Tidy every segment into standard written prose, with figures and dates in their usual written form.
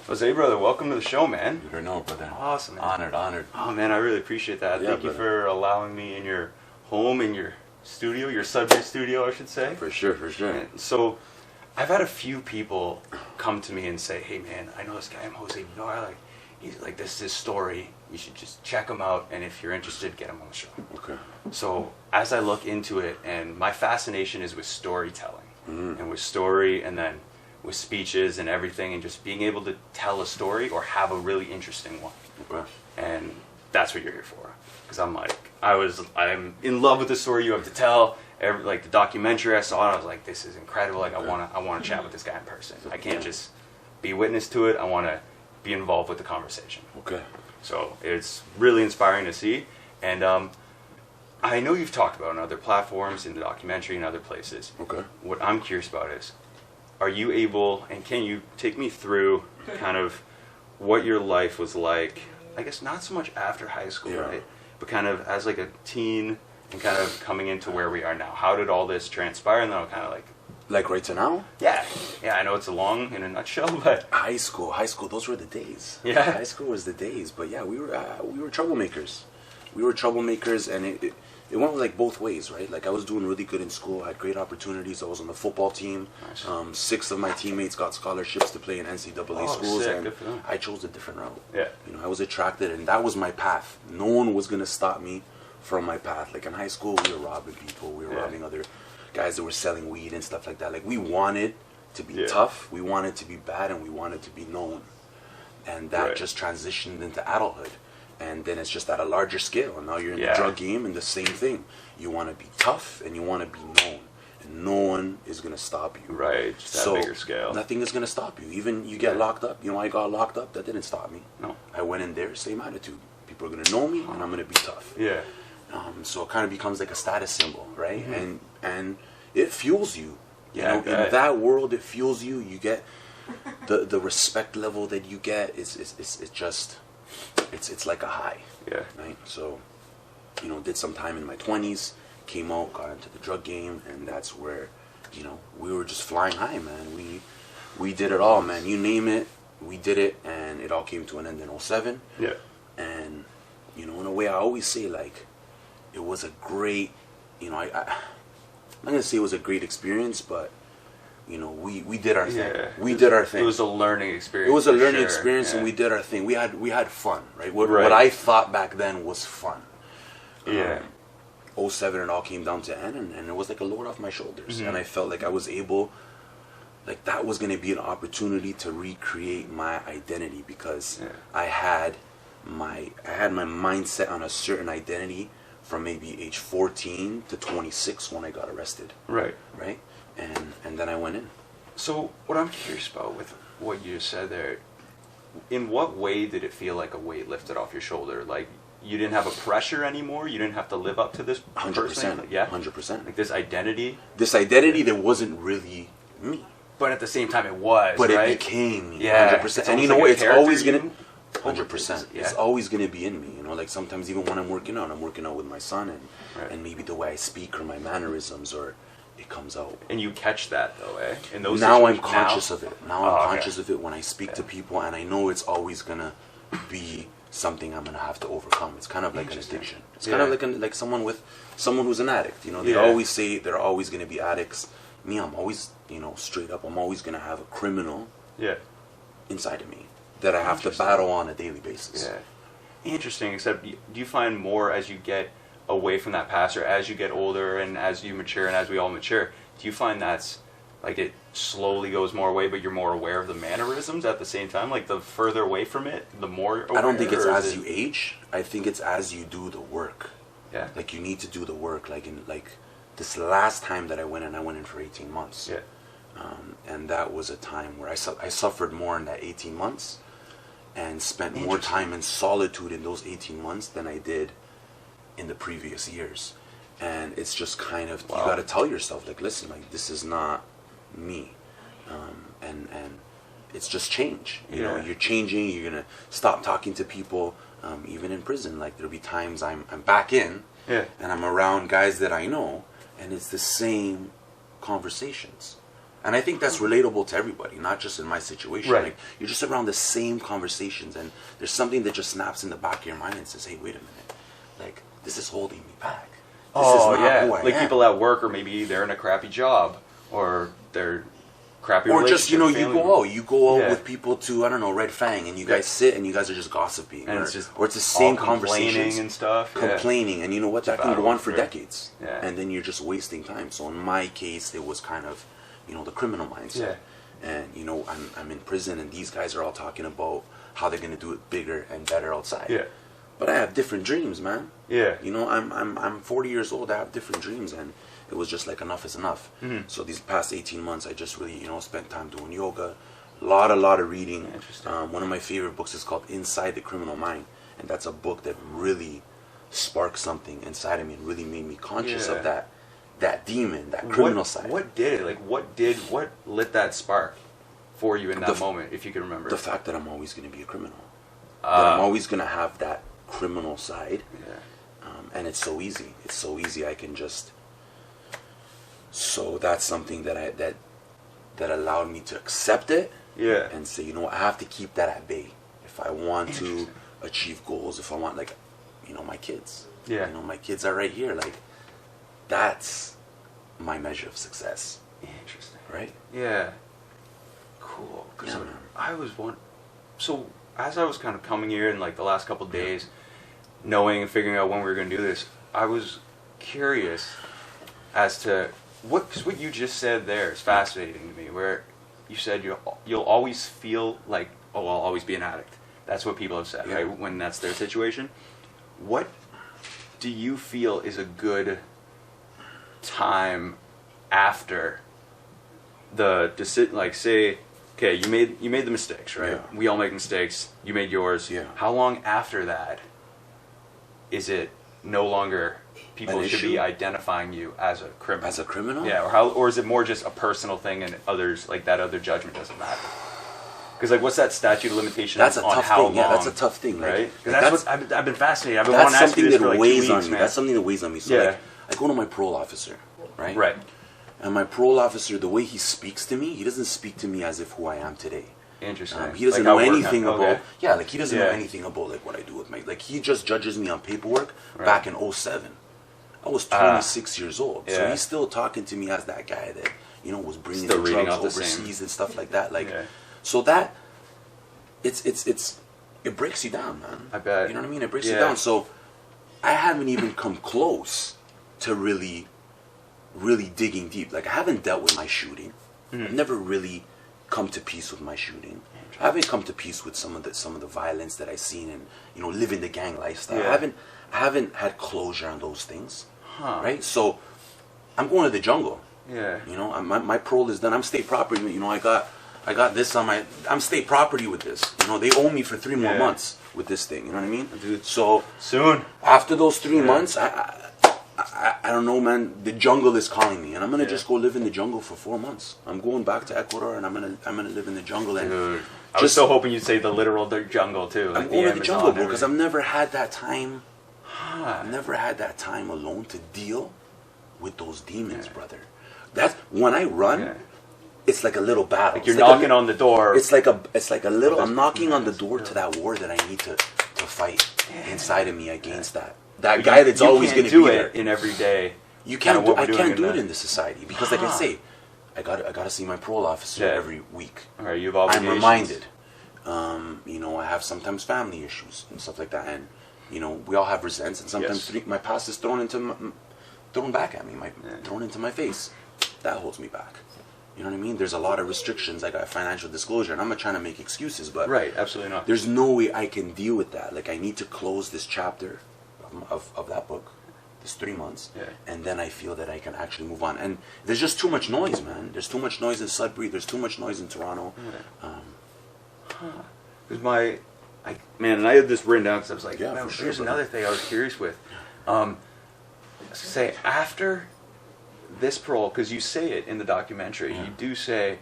Jose, brother, welcome to the show, man. You don't know, brother. Awesome, man. Honored. Oh, man, I really appreciate that. Yeah, Thank you brother. for allowing me in your home, in your studio, your subject studio, I should say. For sure. And so, I've had a few people come to me and say, hey, man, I know this guy, Jose Vivar, he's like, this is his story. You should just check him out, and if you're interested, get him on the show. Okay. So, as I look into it, and my fascination is with storytelling, and with story, and then with speeches and everything, and just being able to tell a story or have a really interesting one. Okay. And that's what you're here for. Because I'm in love with the story you have to tell. Like the documentary I saw, I was like, this is incredible. Like I want to chat with this guy in person. I can't just be witness to it. I want to be involved with the conversation. Okay. So it's really inspiring to see. And I know you've talked about it on other platforms, in the documentary, and other places. Okay. What I'm curious about is, are you able, and can you take me through kind of what your life was like, I guess not so much after high school, right? But kind of as like a teen and kind of coming into where we are now. How did all this transpire? And then I'll kind of Like right to now? Yeah, I know it's long in a nutshell, but High school, those were the days. Yeah. High school was the days, but yeah, we were troublemakers. We were troublemakers, and it went like both ways, right? Like I was doing really good in school, I had great opportunities. I was on the football team. Nice. 6 of my teammates got scholarships to play in NCAA schools, sick. and Good for them. I chose a different route. Yeah. You know, I was attracted, and that was my path. No one was gonna stop me from my path. Like in high school, we were robbing people, we were robbing other guys that were selling weed and stuff like that. Like we wanted to be tough, we wanted to be bad, and we wanted to be known. And that just transitioned into adulthood. And then it's just at a larger scale. And now you're in the drug game, and the same thing. You want to be tough, and you want to be known. And no one is going to stop you. Right, just at a bigger scale. Nothing is going to stop you. Even you get locked up. You know, I got locked up. That didn't stop me. No. I went in there, same attitude. People are going to know me, and I'm going to be tough. Yeah. So it kind of becomes like a status symbol, right? And it fuels you. You know, in that world, it fuels you. You get the respect level that you get. It's like a high. Yeah. Right. So, you know, did some time in my 20s, came out, got into the drug game, and that's where, you know, we were just flying high, man. We did it all, man. You name it, we did it, and it all came to an end in 07. Yeah. And, you know, in a way, I always say, like, it was a great, you know, I'm not going to say it was a great experience, but, you know, we did our thing. We did our thing. It was a learning experience. It was a learning experience, and we did our thing. We had fun, right? What I thought back then was fun. Yeah. 07, it all came down to end, and it was like a load off my shoulders. And I felt like I was able, like that was going to be an opportunity to recreate my identity, because I had my mindset on a certain identity from maybe age 14 to 26 when I got arrested. Right. And then I went in. So what I'm curious about with what you said there, in what way did it feel like a weight lifted off your shoulder? Like you didn't have a pressure anymore? You didn't have to live up to this 100%. Like, yeah? 100%. Like this identity? This identity that wasn't really me. But at the same time it was, but right? it became me. Yeah. 100%. And you know what? It's always going to... 100%. Yeah. It's always going to be in me. You know, like sometimes even when I'm working out with my son, and maybe the way I speak or my mannerisms, or it comes out. And you catch that though, eh? In those now I'm conscious of it. Now I'm okay. conscious of it when I speak to people, and I know it's always going to be something I'm going to have to overcome. It's kind of like an addiction. It's kind of like someone who's an addict. You know, they always say they're always going to be addicts. Me, I'm always, you know, straight up, I'm always going to have a criminal inside of me that I have to battle on a daily basis. Yeah. Interesting, except do you find more as you get away from that past, or as you get older and as you mature and as we all mature, do you find that's like it slowly goes more away, but you're more aware of the mannerisms at the same time? Like the further away from it, the more aware? I don't think it's as you age. I think it's as you do the work. Yeah. Like you need to do the work. Like this last time that I went in for 18 months. Yeah. And that was a time where I suffered more in that 18 months and spent more time in solitude in those 18 months than I did in the previous years. And it's just kind of, you got to tell yourself, like, listen, like, this is not me. And it's just change. You know, you're changing, you're going to stop talking to people, even in prison. Like, there'll be times I'm back in, and I'm around guys that I know, and it's the same conversations. And I think that's relatable to everybody, not just in my situation. Right. Like, you're just around the same conversations, and there's something that just snaps in the back of your mind and says, hey, wait a minute. Like, this is holding me back. This is not who I like am. people at work, or maybe they're in a crappy job, or they're crappy or just, you relationship, you go out Yeah. with people to, I don't know, Red Fang, and you guys sit and you guys are just gossiping. and or, it's just or it's the same all complaining conversations. and stuff. Yeah. Complaining, and you know what? That can battle, go on for sure. decades. Yeah. And then you're just wasting time. So in my case, it was kind of, the criminal mindset. Yeah. And, I'm in prison, and these guys are all talking about how they're going to do it bigger and better outside. Yeah. But I have different dreams, man. Yeah. I'm 40 years old. I have different dreams, and it was just like enough is enough. Mhm. So these past 18 months, I just really, spent time doing yoga, a lot of reading. Interesting. One of my favorite books is called Inside the Criminal Mind, and that's a book that really sparked something inside of me and really made me conscious of that demon, that criminal side. What did it? Like, what lit that spark for you in that moment, if you can remember? The fact that I'm always going to be a criminal. That I'm always going to have that criminal side. Yeah. And it's so easy. It's so easy. I can just. So that's something that allowed me to accept it. Yeah. And say, I have to keep that at bay if I want to achieve goals. If I want, like, my kids. Yeah. My kids are right here. Like, that's my measure of success. Interesting. Right. Yeah. Cool. Because Yeah, man. I was one. So as I was kind of coming here in like the last couple of days, knowing and figuring out when we were going to do this, I was curious as to what you just said there is fascinating to me. Where you said you'll always feel like, I'll always be an addict. That's what people have said, Yeah. right? When that's their situation. What do you feel is a good time after the decision? Like, say, okay, you made the mistakes, right? Yeah. We all make mistakes. You made yours. Yeah. How long after that is it no longer people An should issue? be identifying you as a criminal? As a criminal? Yeah, or is it more just a personal thing and others, like, that other judgment doesn't matter? Because, like, what's that statute of limitation That's a on tough how thing. long? Yeah, that's a tough thing. Like, right? Because like that's what I've been fascinated. I've been that's wanting to ask you something this that for like weighs 2 on weeks, me. man. That's something that weighs on me. So Yeah. like, I go to my parole officer, right? Right. And my parole officer, the way he speaks to me, he doesn't speak to me as if who I am today. Interesting. He doesn't Like know how it worked anything out. about. Okay. Yeah, like he doesn't know Yeah. anything about like what I do with my. Like he just judges me on paperwork. Right. Back in 07. I was 26 years old, so Yeah. he's still talking to me as that guy that was bringing Still the reading drugs off the same. overseas and stuff like that. Like, Yeah. so that it breaks you down, man. I bet. You know what I mean? It breaks you Yeah. down. So I haven't even come close to really digging deep. Like I haven't dealt with my shooting. Mm-hmm. I've never really come to peace with my shooting. I haven't come to peace with some of the violence that I've seen and living the gang lifestyle. Yeah. I haven't had closure on those things. Huh. Right? So I'm going to the jungle. Yeah. My parole is done. I'm state property. I got this on my. I'm state property with this. They owe me for 3 more Yeah. months with this thing. You know what I mean? Dude. So Soon. after those 3 Yeah. months, I don't know, man. The jungle is calling me, and I'm gonna Yeah. just go live in the jungle for 4 months. I'm going back to Ecuador, and I'm gonna live in the jungle. And Dude. I was so hoping you'd say the literal jungle too. Like I'm going to the jungle, bro, because I've I'm never had that time. Huh. I've never had that time alone to deal with those demons, brother. That's when I run. Yeah. It's like a little battle. Like you're It's like knocking on the door. It's like a little. I'm knocking on the door to that war that I need to fight inside of me against that But guy that's you always can't going to do be it there. in every day. You kind of can't. what I we're can't doing do it the- in this society because, like I Huh. say, I got to see my parole officer Yeah. every week. All right, you have I'm obligations. reminded. I have sometimes family issues and stuff like that, and we all have resents, and sometimes Yes. my past is thrown back at me, thrown into my face. That holds me back. You know what I mean? There's a lot of restrictions. I got financial disclosure, and I'm not trying to make excuses, but Right, absolutely not. there's no way I can deal with that. Like I need to close this chapter of that book, this 3 months, Yeah. and then I feel that I can actually move on. And there's just too much noise, man. There's too much noise in Sudbury. There's too much noise in Toronto. Because and I had this written down because I was like, Yeah, man, for sure, here's brother. another thing I was curious with. Say after this parole, because you say it in the documentary, you do say,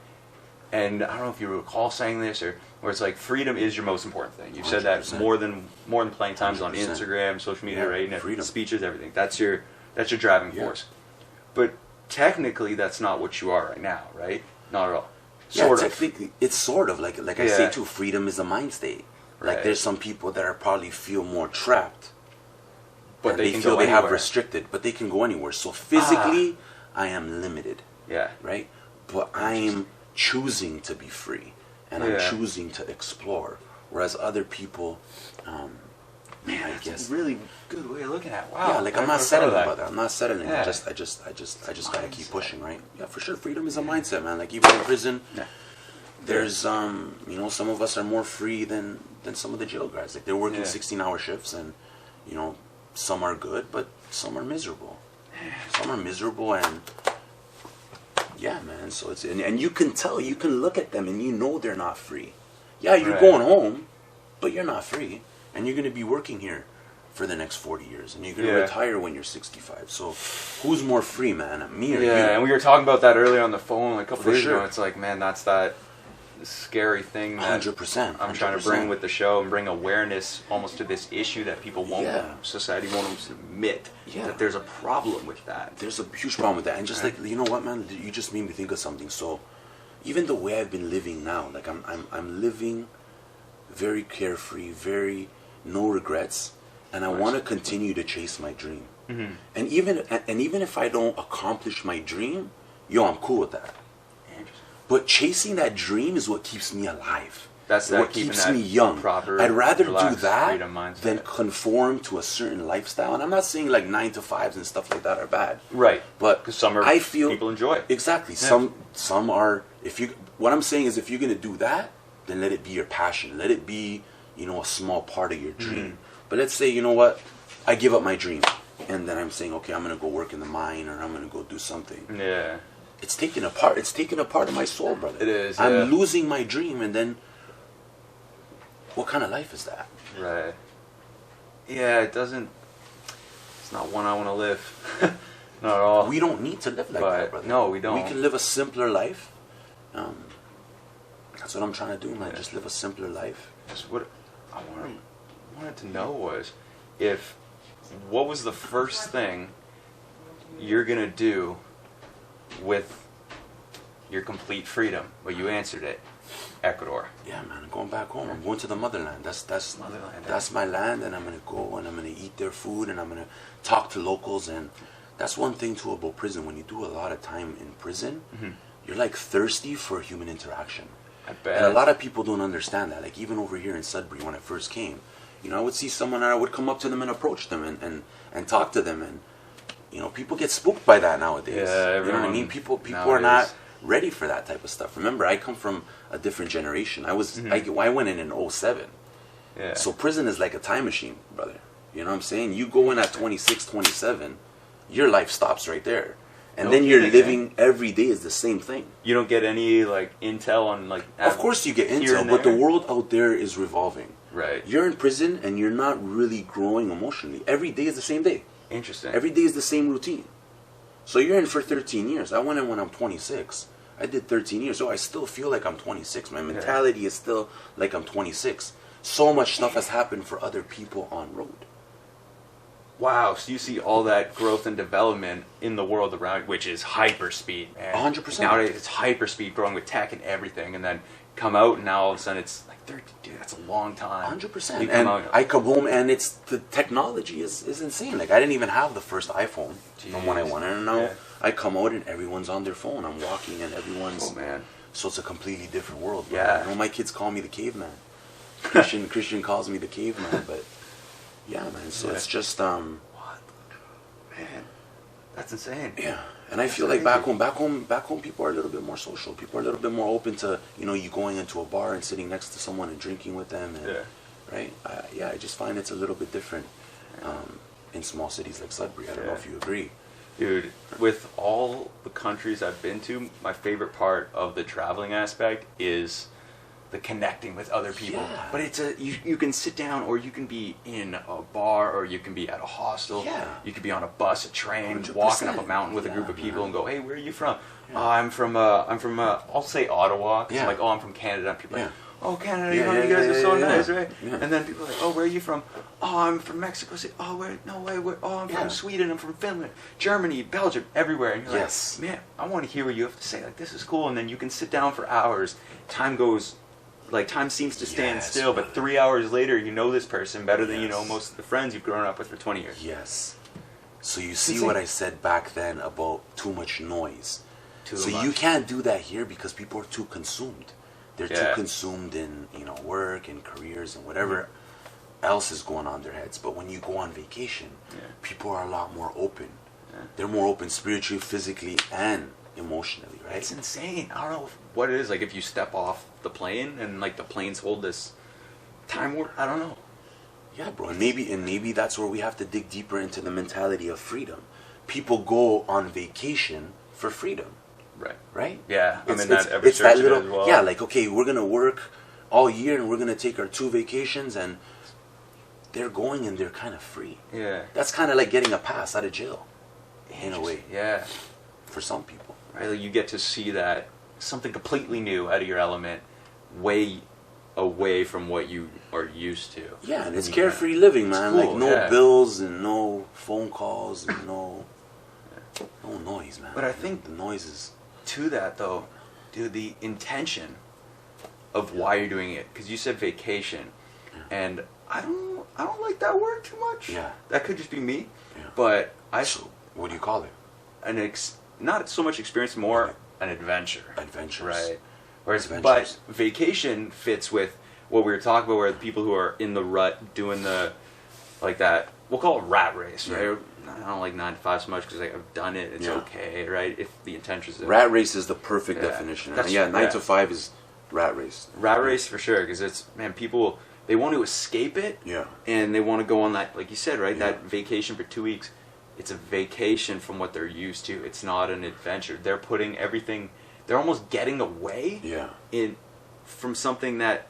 and I don't know if you recall saying this or where it's like freedom is your most important thing. You've said that 100%. more than plenty times on 100%. Instagram, social media, Yeah, right? And freedom. speeches, everything. That's your driving Yeah. force. But technically, that's not what you are right now, right? Not at all. Yeah, Sort of. technically, it's sort of like I say too. Freedom is a mind state. Like Right. there's some people that are probably feel more trapped, But and they can feel go they have anywhere. restricted, but they can go anywhere. So physically, I am limited, Yeah. right? But I am choosing to be free, and I'm choosing to explore. Whereas other people, Man, I that's guess, a really good way of looking at it. Wow. yeah, like I'm I not never thought settling, of that. brother. I'm not settling. Yeah. I just gotta keep Mindset. pushing, right? Yeah, for sure. Freedom is a mindset, man. Like even in prison, Yeah. there's you know, some of us are more free than some of the jail guys. Like they're working 16-hour shifts, and you know, some are good, but some are miserable. Some are miserable, and yeah, man. So it's and you can tell, you can look at them, and you know they're not free. Yeah, you're going home, but you're not free, and you're gonna be working here for the next 40 years, and you're gonna retire when you're 65. So who's more free, man? Me or you? Yeah, and we were talking about that earlier on the phone like a couple days sure. ago. It's like, man, that's that scary thing that 100%. I'm trying to bring with the show and bring awareness almost to this issue that people won't, society won't admit that there's a problem with that. There's a huge problem with that, and just like, you know what, man, you just made me think of something. So even the way I've been living now, like I'm living very carefree, very no regrets, and I want to continue to chase my dream. Mm-hmm. And even if I don't accomplish my dream, yo, I'm cool with that. But chasing that dream is what keeps me alive. That's what keeps me young. I'd rather do that than conform to a certain lifestyle. And I'm not saying like 9 to 5s and stuff like that are bad. Right. But because some are, I feel people enjoy. Exactly. Yeah. Some are. What I'm saying is, if you're gonna do that, then let it be your passion. Let it be, you know, a small part of your dream. But let's say, you know what, I give up my dream, and then I'm saying, okay, I'm gonna go work in the mine, or I'm gonna go do something. Yeah. It's taking a part of my soul, brother. It is. I'm losing my dream, and then what kind of life is that? Right. Yeah, it's not one I want to live. Not at all. We don't need to live like that, brother. No, we don't. We can live a simpler life. That's what I'm trying to do, man. Just live a simpler life. Just what I wanted to know was, what was the first thing you're gonna do with your complete freedom? Well, you answered it. Ecuador. Yeah, man. I'm going back home. I'm going to the motherland. That's Motherland. That's my land, and I'm gonna go and I'm gonna eat their food, and I'm gonna talk to locals. And that's one thing too about prison. When you do a lot of time in prison, you're like thirsty for human interaction. I bet. And a lot of people don't understand that. Like even over here in Sudbury, when I first came, you know, I would see someone and I would come up to them and approach them and talk to them, and you know, people get spooked by that nowadays. Yeah, you know what I mean? People are not ready for that type of stuff. Remember, I come from a different generation. I went in 07. Yeah. So prison is like a time machine, brother. You know what I'm saying? You go in at 26, 27, your life stops right there. And then you're living every day is the same thing. You don't get any like intel on like. Of course you get intel, but the world out there is revolving. Right. You're in prison and you're not really growing emotionally. Every day is the same day. Interesting. Every day is the same routine. So you're in for 13 years. I went in when I'm 26. I did 13 years. So I still feel like I'm 26. My mentality is still like I'm 26. So much stuff has happened for other people on road. Wow, so you see all that growth and development in the world around, which is hyper speed, man. 100%. Nowadays it's hyper speed, growing with tech and everything, and then come out and now all of a sudden it's like 30, dude, that's a long time. 100%. And I come home and the technology is insane. Like I didn't even have the first iPhone from when I went in, and now I come out and everyone's on their phone. I'm walking and everyone's. Oh man. So it's a completely different world. Bro. Yeah. You know, my kids call me the caveman. Christian calls me the caveman, but yeah, man. So it's just What? Man, that's insane. Yeah, and I feel like back home, people are a little bit more social. People are a little bit more open to, you know, you going into a bar and sitting next to someone and drinking with them. And, right? I just find it's a little bit different in small cities like Sudbury. I don't know if you agree. Dude, with all the countries I've been to, my favorite part of the traveling aspect is the connecting with other people. Yeah. But it's you can sit down, or you can be in a bar, or you can be at a hostel. Yeah. You could be on a bus, a train, 100%. walking up a mountain with a group of people and go, hey, where are you from? I'm from I'll say Ottawa. 'Cause I'm like, oh, I'm from Canada. And people are like, oh, Canada, Yeah, you guys are so nice, yeah. right? Yeah. And then people are like, oh, where are you from? Oh, I'm from Mexico City. Oh, where? No way. Where? Oh, I'm from Sweden. I'm from Finland, Germany, Belgium, everywhere. And you're Yes. like, man, I want to hear what you have to say. Like, this is cool. And then you can sit down for hours. Time goes, like, time seems to stand still. But 3 hours later, you know this person better than you know most of the friends you've grown up with for 20 years. Yes. So you see what I said back then about too much noise. You can't do that here because people are too consumed. They're too consumed in, you know, work and careers and whatever else is going on in their heads. But when you go on vacation, people are a lot more open. They're more open spiritually, physically, and emotionally, right? It's insane. I don't know what it is. Like, if you step off the plane and, like, the planes hold this time warp, I don't know. Yeah, bro. And maybe that's where we have to dig deeper into the mentality of freedom. People go on vacation for freedom. Right? Yeah. It's that little, as well. Yeah, like, okay, we're going to work all year and we're going to take our 2 vacations, and they're going and they're kind of free. Yeah. That's kind of like getting a pass out of jail, in a way. Yeah. For some people. Right? Like, you get to see that something completely new out of your element, way away from what you are used to. Yeah, and it's carefree living, man. Cool, like, no bills and no phone calls and no noise, man. But I think the noise is... To that, though, dude, the intention of why you're doing it, because you said vacation, and I don't like that word too much. Yeah. That could just be me. Yeah. But So, what do you call it? Not so much experience, more an adventure. Adventures. Right. But vacation fits with what we were talking about, where the people who are in the rut doing like that, we'll call it rat race, right? I don't like 9 to 5 so much because I've done it. It's okay, right? If the intention is there. Rat race is the perfect definition. 9 to 5 is rat race. Rat race for sure, because it's, man, people, they want to escape it. Yeah. And they want to go on that, like you said, right? That vacation for 2 weeks. It's a vacation from what they're used to. It's not an adventure. They're putting everything, they're almost getting away from something that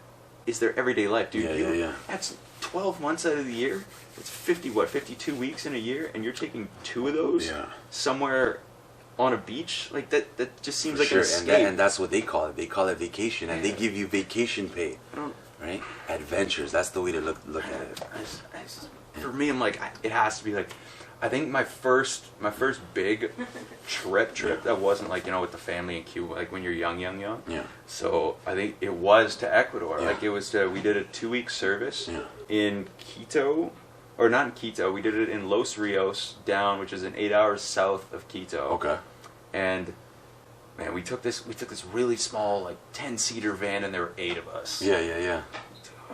is their everyday life. Dude, that's 12 months out of the year. It's 52 weeks in a year, and you're taking 2 of those somewhere on a beach? Like, that just seems like an escape. And that's what they call it. They call it vacation, and they give you vacation pay, right? Adventures. That's the way to look at it. For me, I'm like, it has to be like, I think my first big trip that wasn't like, you know, with the family in Cuba, like when you're young. Yeah. So I think it was to Ecuador. Yeah. Like, it was we did a 2-week service in Quito, or not in Quito. We did it in Los Rios down, which is an 8 hours south of Quito. Okay. And man, we took this really small, like 10-seater van, and there were 8 of us. Yeah.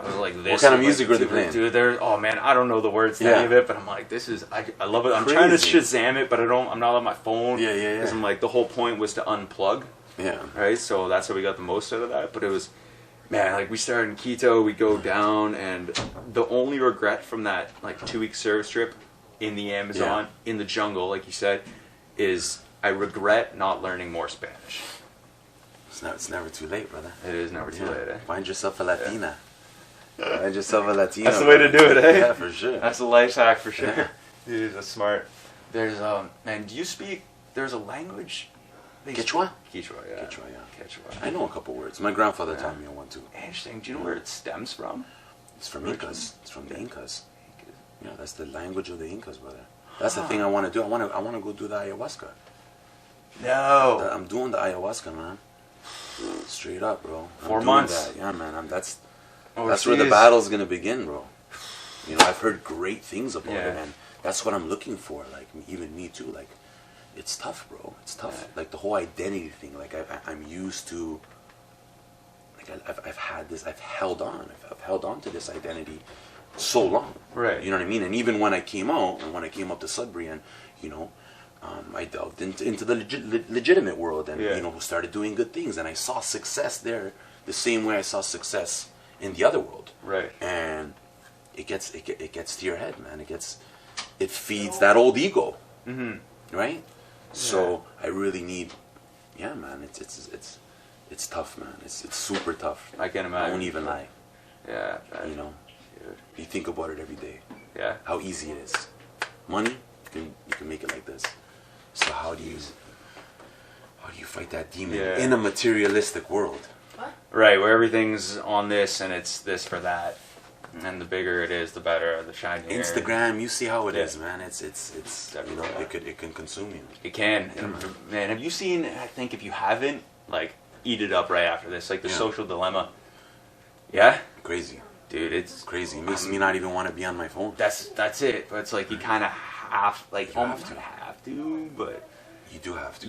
I was like, this. What kind of music were they playing? Dude, oh man, I don't know the words to any of it, but I'm like, this is, I love it. I'm trying to Shazam it, but I'm not on my phone. Yeah. Because I'm like, the whole point was to unplug. Yeah. Right? So that's how we got the most out of that. But it was, man, like, we started in Quito, we go down, and the only regret from that, like, 2-week service trip in the Amazon, in the jungle, like you said, is I regret not learning more Spanish. It's never too late, brother. It is never too late, eh? Find yourself a Latina. Find yourself a Latino. That's the way to do it, eh? Yeah, for sure. That's a life hack for sure. Yeah. Dude, that's smart. There's, man, there's a language? Quechua? Quechua, yeah. Quechua. I know a couple words. My grandfather taught me one too. Interesting. Do you know where it stems from? It's from Incas. It's from the Incas. Yeah, that's the language of the Incas, brother. That's the thing I want to do. I want to go do the ayahuasca. No. I'm doing the ayahuasca, man. Straight up, bro. 4 months. Yeah, man. That's where the battle's gonna begin, bro. You know, I've heard great things about it, and that's what I'm looking for. Like, even me too. Like, it's tough, bro. It's tough. Yeah. Like, the whole identity thing. Like, I'm used to. Like, I've had this. I've held on to this identity so long. Right. You know what I mean? And even when I came out, and when I came up to Sudbury, and you know, I delved into the legitimate world, and you know, started doing good things, and I saw success there the same way I saw success in the other world. Right. And it gets to your head, man. It feeds that old ego. Mm-hmm. Right? Yeah. So I really need, man, it's tough, man. It's super tough. I can imagine. I won't even lie. Yeah. You know, you think about it every day. Yeah. How easy it is. Money, you can make it like this. So how do you fight that demon in a materialistic world? Right, where everything's on this and it's this for that. And the bigger it is, the better, the shinier. Instagram, you see how it is, man. It's you know, it can consume you. It can. And, man, have you seen, I think if you haven't, like, eat it up right after this, like the social dilemma. Yeah? Crazy. Dude, it's crazy. It makes me not even want to be on my phone. That's it. But it's like you kind of have, like, you almost have to, but you do have to.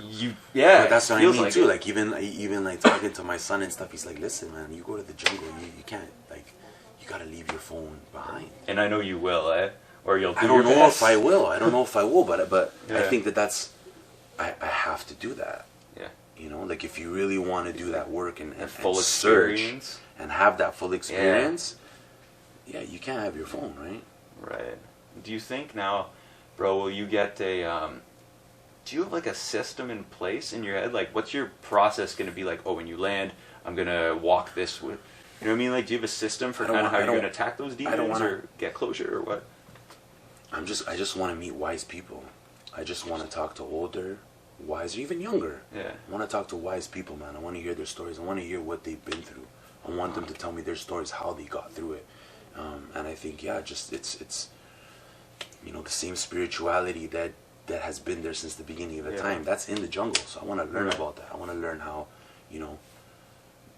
But that's what I mean too. Like even like talking to my son and stuff. He's like, listen, man, you go to the jungle, you can't, like, you gotta leave your phone behind. And I know you will, or you'll. I don't know if I will. I don't know if I will, but I think that's I have to do that. Yeah. You know, like if you really want to do that work and full search and have that full experience, you can't have your phone, right? Right. Do you think now, bro, will you get a, do you have like a system in place in your head? Like, what's your process going to be like? Oh, when you land, I'm going to walk this with, you know what I mean? Like, do you have a system for kind of how you're going to attack those demons or get closure or what? I just want to meet wise people. I just want to talk to older, wiser, even younger. Yeah. I want to talk to wise people, man. I want to hear their stories. I want to hear what they've been through. I want them to tell me their stories, how they got through it. And I think, just it's you know, the same spirituality that has been there since the beginning of the time. That's in the jungle. So I want to learn about that. I want to learn how, you know,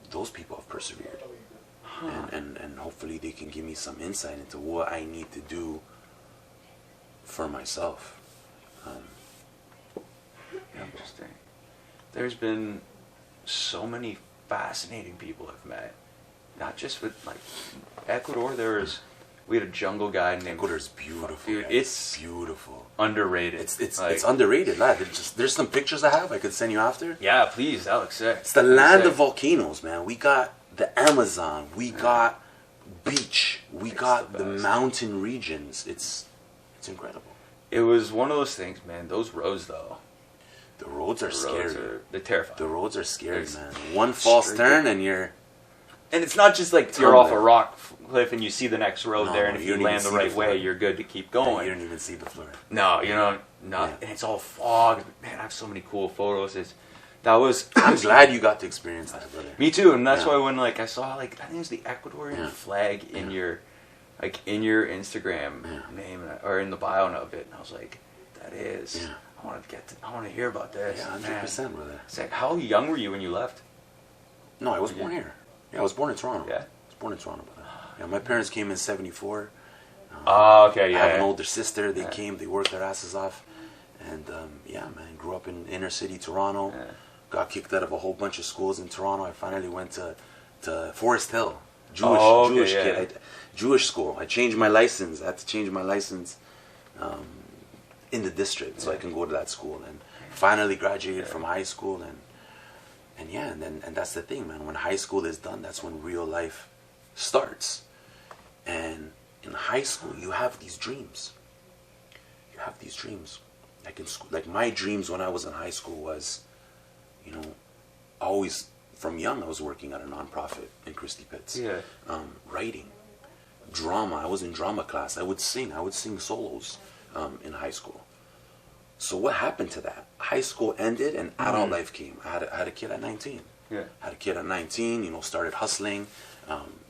those people have persevered. And hopefully they can give me some insight into what I need to do for myself. Interesting. There's been so many fascinating people I've met. Not just with, like, Ecuador, we had a jungle guy named... Ecuador's beautiful. Dude, it's beautiful. Underrated. It's underrated, lad. There's some pictures I have I could send you after. Yeah, please. That looks sick. It's the land of volcanoes, man. We got the Amazon. We got beach. We got the mountain regions. It's incredible. It was one of those things, man. Those roads, though. The roads are scary. They're terrifying. The roads are scary, man. One false turn and you're... And it's not just like you're off a rock cliff and you see the next road there, and if you land the right way, you're good to keep going. You don't even see the floor. No, you don't. And it's all fog. Man, I have so many cool photos. I'm glad you got to experience that, brother. Me too, and that's why when I saw I think it was the Ecuadorian flag in your Instagram name or in the bio of it, and I was like, that is. Yeah. I want to hear about this. Yeah, 100%, brother. It's like, how young were you when you left? No, I was born here. Yeah, I was born in Toronto. Yeah? I was born in Toronto, brother. Yeah, my parents came in 1974. Okay, yeah. I have an older sister. They came, they worked their asses off. And, man, grew up in inner city Toronto. Yeah. Got kicked out of a whole bunch of schools in Toronto. I finally went to Forest Hill. Jewish kid. Jewish school. I changed my license. I had to change my license in the district so I can go to that school. And finally graduated from high school. And that's the thing, man. When high school is done, that's when real life starts. And in high school, you have these dreams. You have these dreams. Like in school, like my dreams when I was in high school was, you know, always from young I was working at a nonprofit in Christie Pitts. Yeah. Writing, drama. I was in drama class. I would sing solos in high school. So what happened to that? High school ended and adult life came. I had a kid at 19. Yeah. I had a kid at 19, you know, started hustling,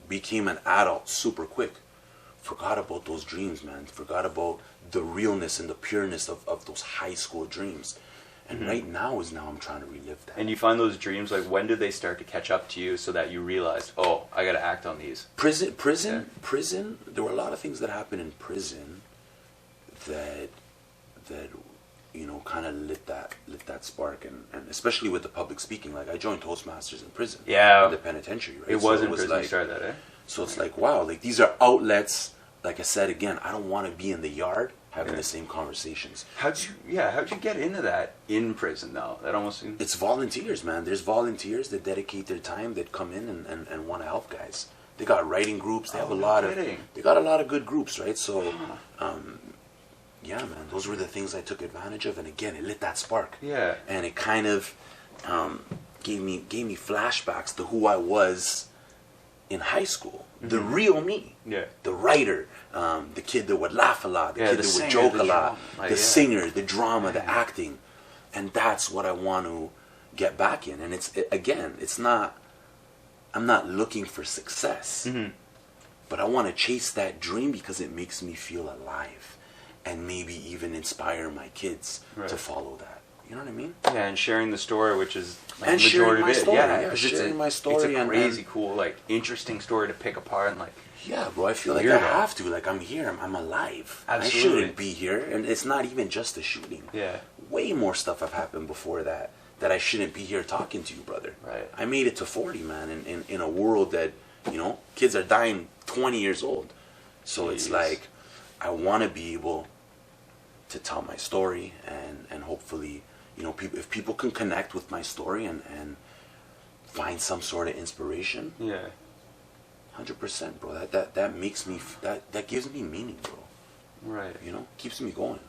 became an adult super quick. Forgot about those dreams, man. Forgot about the realness and the pureness of those high school dreams. And right now I'm trying to relive that. And you find those dreams, like, when did they start to catch up to you so that you realized, oh, I got to act on these? Prison, there were a lot of things that happened in prison that you know, kind of lit that spark, and especially with the public speaking. Like, I joined Toastmasters in prison. Yeah. In the penitentiary, right? It was in prison you started that, eh? So it's like, wow, like, these are outlets. Like I said, again, I don't want to be in the yard having the same conversations. How'd you get into that in prison, though? That almost seems... It's volunteers, man. There's volunteers that dedicate their time, that come in and want to help guys. They got writing groups. They have they got a lot of good groups, right? So, yeah, man, those were the things I took advantage of, and again, it lit that spark. Yeah. And it kind of gave me flashbacks to who I was in high school. The real me. Yeah. The writer, the kid that would laugh a lot, the kid that would joke a lot, the singer, the drama, the acting. And that's what I want to get back in. And it's not I'm not looking for success, but I want to chase that dream because it makes me feel alive, and maybe even inspire my kids to follow that. You know what I mean? Yeah, and sharing the story, which is like and the majority sharing my of it. Story. Yeah, sharing my story. It's a crazy cool, like interesting story to pick apart and like. Yeah, bro. I feel like I have to. Like I'm here. I'm alive. Absolutely. I shouldn't be here, and it's not even just the shooting. Yeah. Way more stuff have happened before that I shouldn't be here talking to you, brother. Right. I made it to 40, man, in a world that, you know, kids are dying 20 years old. So it's like, I want to be able to tell my story and hopefully, you know, if people can connect with my story and find some sort of inspiration. Yeah. 100%, bro. That makes me, that gives me meaning, bro. Right. You know, keeps me going.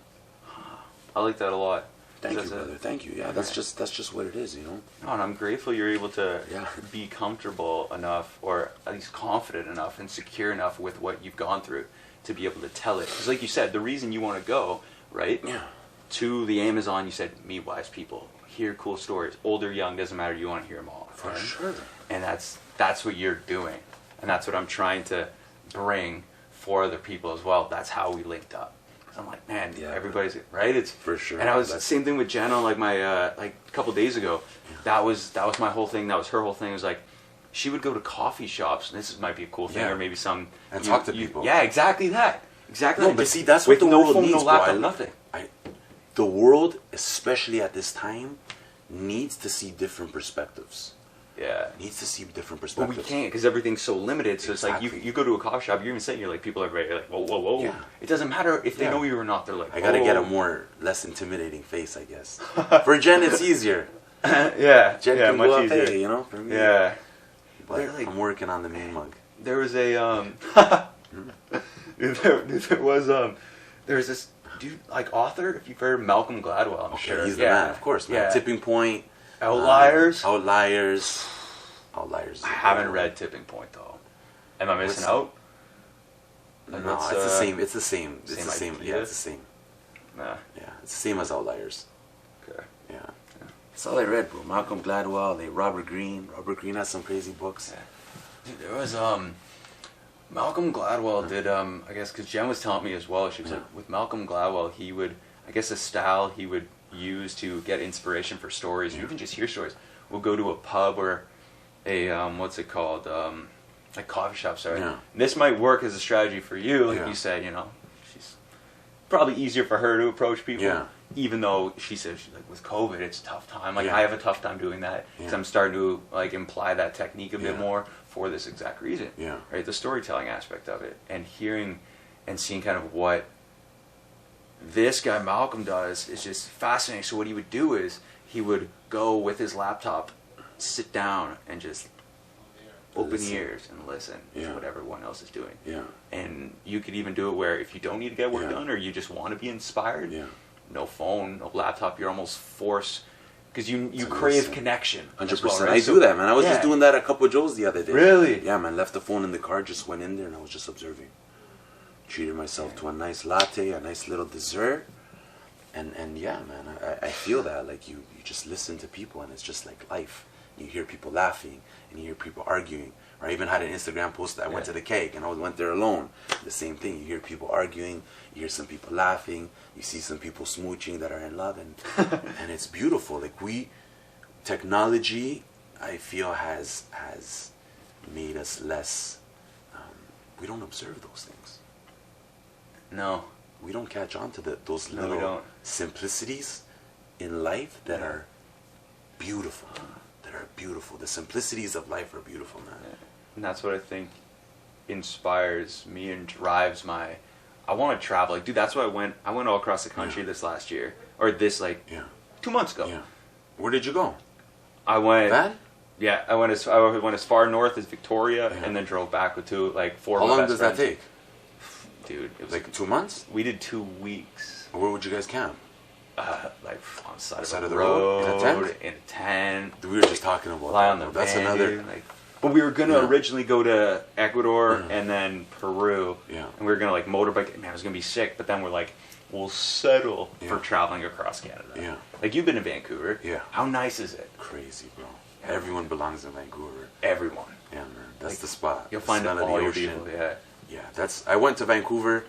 I like that a lot. Thank you, brother. Thank you. Yeah, that's just what it is, you know. No, and I'm grateful you're able to Yeah. be comfortable enough, or at least confident enough and secure enough with what you've gone through to be able to tell it. Because, like you said, the reason you want to go, right? Yeah. To the Amazon, you said meet wise people, hear cool stories, old or young, doesn't matter. You want to hear them all. For right? sure. And that's what you're doing, and that's what I'm trying to bring for other people as well. That's how we linked up. I'm like, man, everybody's right. It's for sure. And I was same thing with Jenna. Like my like a couple days ago, that was my whole thing. That was her whole thing. It was like she would go to coffee shops. And this might be a cool thing, or maybe some and talk to people. Yeah, exactly that. Exactly. No, but see, that's what the world needs, no laptop, bro. nothing. The world, especially at this time, needs to see different perspectives. Yeah. Needs to see different But perspectives. we can't because everything's so limited. So Exactly. it's like you go to a coffee shop, you're even saying, you're like, people are very like, whoa. Yeah. It doesn't matter if they know you or not. They're like, I gotta get a less intimidating face, I guess. For Jen, it's easier. Yeah. Jen can much go up, easier. hey, you know, for me. Yeah. But like, I'm working on the main mug. There was a there's this dude, like author, if you've heard of Malcolm Gladwell, I'm sure. He's the man, of course, man. Yeah. Tipping Point. Outliers. Outliers. I haven't read Tipping Point though. Am I missing out? Like no, it's the same. It's the same. It's same the same. idea? Yeah, it's the same. Nah. Yeah, it's the same as Outliers. Okay. Yeah. That's all I read, bro. Malcolm Gladwell, Robert Greene. Robert Greene has some crazy books. Yeah. Dude, there was Malcolm Gladwell did I guess because Jen was telling me as well. She was like, with Malcolm Gladwell, he would, I guess, a style he would use to get inspiration for stories, or even just hear stories. We'll go to a pub or a what's it called, like coffee shop. Sorry. Yeah. This might work as a strategy for you, like Yeah. you said. You know, she's probably easier for her to approach people. Yeah. Even though she said, she's like, with COVID, it's a tough time. Like, Yeah. I have a tough time doing that because I'm starting to like imply that technique a bit Yeah. more for this exact reason. Yeah. Right, the storytelling aspect of it, and hearing and seeing kind of what this guy Malcolm does is just fascinating. So what he would do is he would go with his laptop, sit down, and just open ears and listen to what everyone else is doing. Yeah. And you could even do it where if you don't need to get work Yeah. done, or you just want to be inspired, Yeah. no phone, no laptop, you're almost forced, because you crave connection. 100%. Well, right? I do that, man. I was just Yeah. doing that at Couple Joe's the other day. Really? Yeah, man. Left the phone in the car, just went in there, and I was just observing. Treated myself to a nice latte, a nice little dessert. And yeah, man, I feel that. Like, you just listen to people, and it's just like life. You hear people laughing, and you hear people arguing. Or I even had an Instagram post that I went to the cake, and I went there alone. The same thing. You hear people arguing, you hear some people laughing, you see some people smooching that are in love, and and it's beautiful. Like, technology, I feel, has made us less. We don't observe those things. No. We don't catch on to those No, we little don't. simplicities in life that are beautiful. The simplicities of life are beautiful, man. Yeah. And that's what I think inspires me and drives my. I want to travel. Like, dude, that's why I went all across the country this last year, or this 2 months ago. Yeah. Where did you go? I went. That? Yeah, I went as far north as Victoria, and then drove back with 4. How of my long best does friends. that take? Dude, it was Like 2 months? we did 2 weeks. Where would you guys camp? Like on the side, Side of the road, In a tent? in a tent. We were just talking about Lie that. on the That's van, another. dude, like, but we were gonna originally go to Ecuador and then Peru. Yeah. And we were gonna like motorbike. Man, it was gonna be sick. But then we're like, we'll settle for traveling across Canada. Yeah. Like, you've been to Vancouver. Yeah. How nice is it? Crazy, bro. Everyone belongs in Vancouver. Everyone. Yeah, man, that's the spot. You'll find smell all of the your ocean. people. Yeah. Yeah, I went to Vancouver,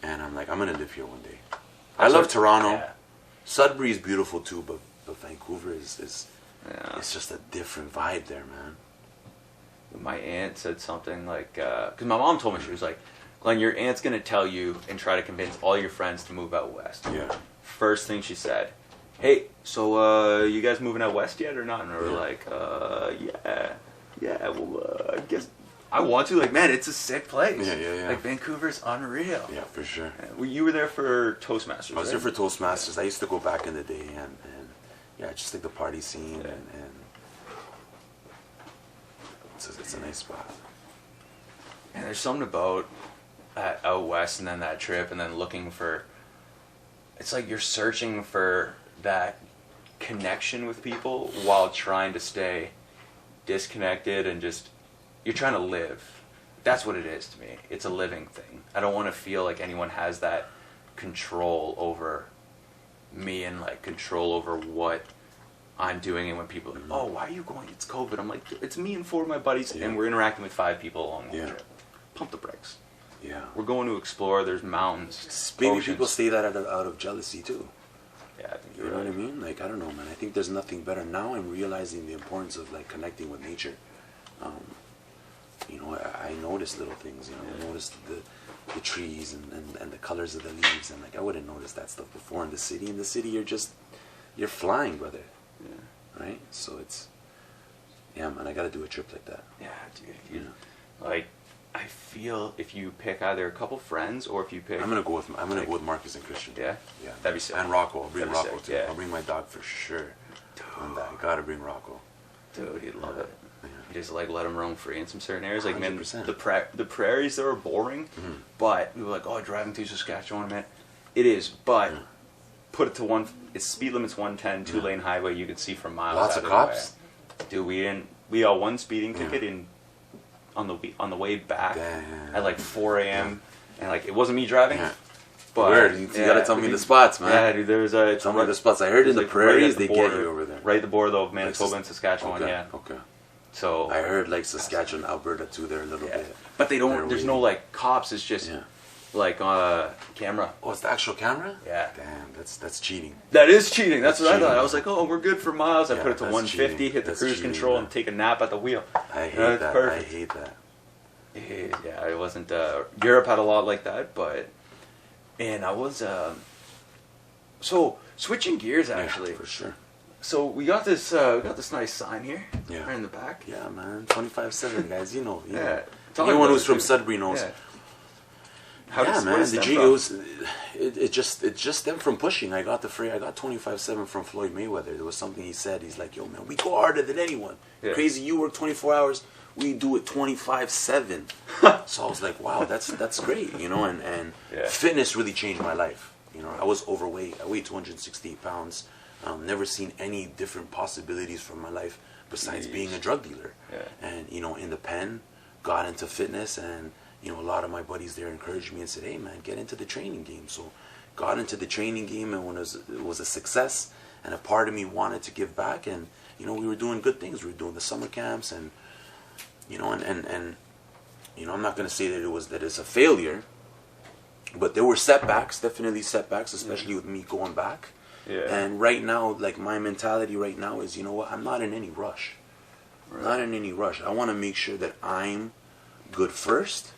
and I'm like, I'm gonna live here one day. I love Toronto. Yeah. Sudbury is beautiful too, but Vancouver is it's just a different vibe there, man. My aunt said something like, because my mom told me, she was like, Glenn, your aunt's going to tell you and try to convince all your friends to move out west. Yeah. First thing she said, hey, so you guys moving out west yet or not? And we were like, well, I guess I want to. Like, man, it's a sick place. Yeah. Like, Vancouver's unreal. Yeah, for sure. You were there for Toastmasters, I was right? there for Toastmasters. I used to go back in the day, and yeah, just like the party scene, and it's a nice spot. And there's something about out west and then that trip and then looking for, it's like you're searching for that connection with people while trying to stay disconnected and just, you're trying to live. That's what it is to me. It's a living thing. I don't want to feel like anyone has that control over me and like control over what I'm doing. And when people are like, oh, why are you going? It's COVID. I'm like, it's me and 4 of my buddies, and we're interacting with 5 people along the trip. Pump the brakes. Yeah. We're going to explore. There's mountains. Maybe oceans. people say that out of jealousy too. Yeah, I think you know what I mean? Like, I don't know, man. I think there's nothing better. Now I'm realizing the importance of like connecting with nature. You know, I notice little things. You know, I noticed the trees and the colors of the leaves, and like I wouldn't notice that stuff before in the city. In the city, you're flying, brother. Yeah. Right. So it's man. I got to do a trip like that. Yeah, dude. You know, like I feel if you pick either a couple friends or if you pick, I'm gonna go with Marcus and Christian. Yeah. That'd be sick. And Rocco. I'll bring Rocco sick, too. yeah. I'll bring my dog for sure. On that, I gotta bring Rocco. Dude, you'd love it. Yeah. You just like let him roam free in some certain areas. Like 100%. man, the prairies there are boring, but we were like, oh, driving through Saskatchewan, man, it is. But put it to its speed limit's 110, 2-lane highway. You could see for miles. Lots out of the cops. Way. Dude, we all one speeding ticket in on the way back at like 4 a.m. and like it wasn't me driving. Yeah. But Weird. You gotta tell me the spots, man. Yeah, dude. There was tell me the spots. I heard in the prairies they get you over there. Right at the border though of Manitoba and Saskatchewan. Okay. Yeah. Okay. So I heard like Saskatchewan, Alberta too. There a little bit. But they don't. There's no like cops. It's just like camera. Oh, it's the actual camera? Yeah. Damn, that's cheating. That is cheating. That's what cheating. I thought. I was like, oh, we're good for miles. I put it to 150, cheating. hit the cruise cheating, control, man. and take a nap at the wheel. I hate that. Perfect. I hate that. Yeah, it wasn't. Europe had a lot like that, and I was. So switching gears, actually. Yeah, for sure. So we got this nice sign here, right in the back. Yeah, man, 25/7, guys. You know. Yeah. Anyone who's from Sudbury knows. Yeah. Man, the G goes. It just stemmed from pushing. I got 25/7 from Floyd Mayweather. There was something he said. He's like, "Yo, man, we go harder than anyone. Yeah. Crazy, you work 24 hours. We do it 25/7." So I was like, "Wow, that's great," you know. And fitness really changed my life. You know, I was overweight. I weighed 268 pounds. Never seen any different possibilities for my life besides being a drug dealer. Yeah. And you know, in the pen, got into fitness, and you know, a lot of my buddies there encouraged me and said, "Hey, man, get into the training game." So, got into the training game, and when it was a success, and a part of me wanted to give back, and you know, we were doing good things. We were doing the summer camps, and you know, and you know, I'm not going to say that it's a failure, but there were setbacks, definitely setbacks, especially with me going back. Yeah. And right now, like my mentality right now is, you know what? I'm not in any rush. Right. Not in any rush. I want to make sure that I'm good first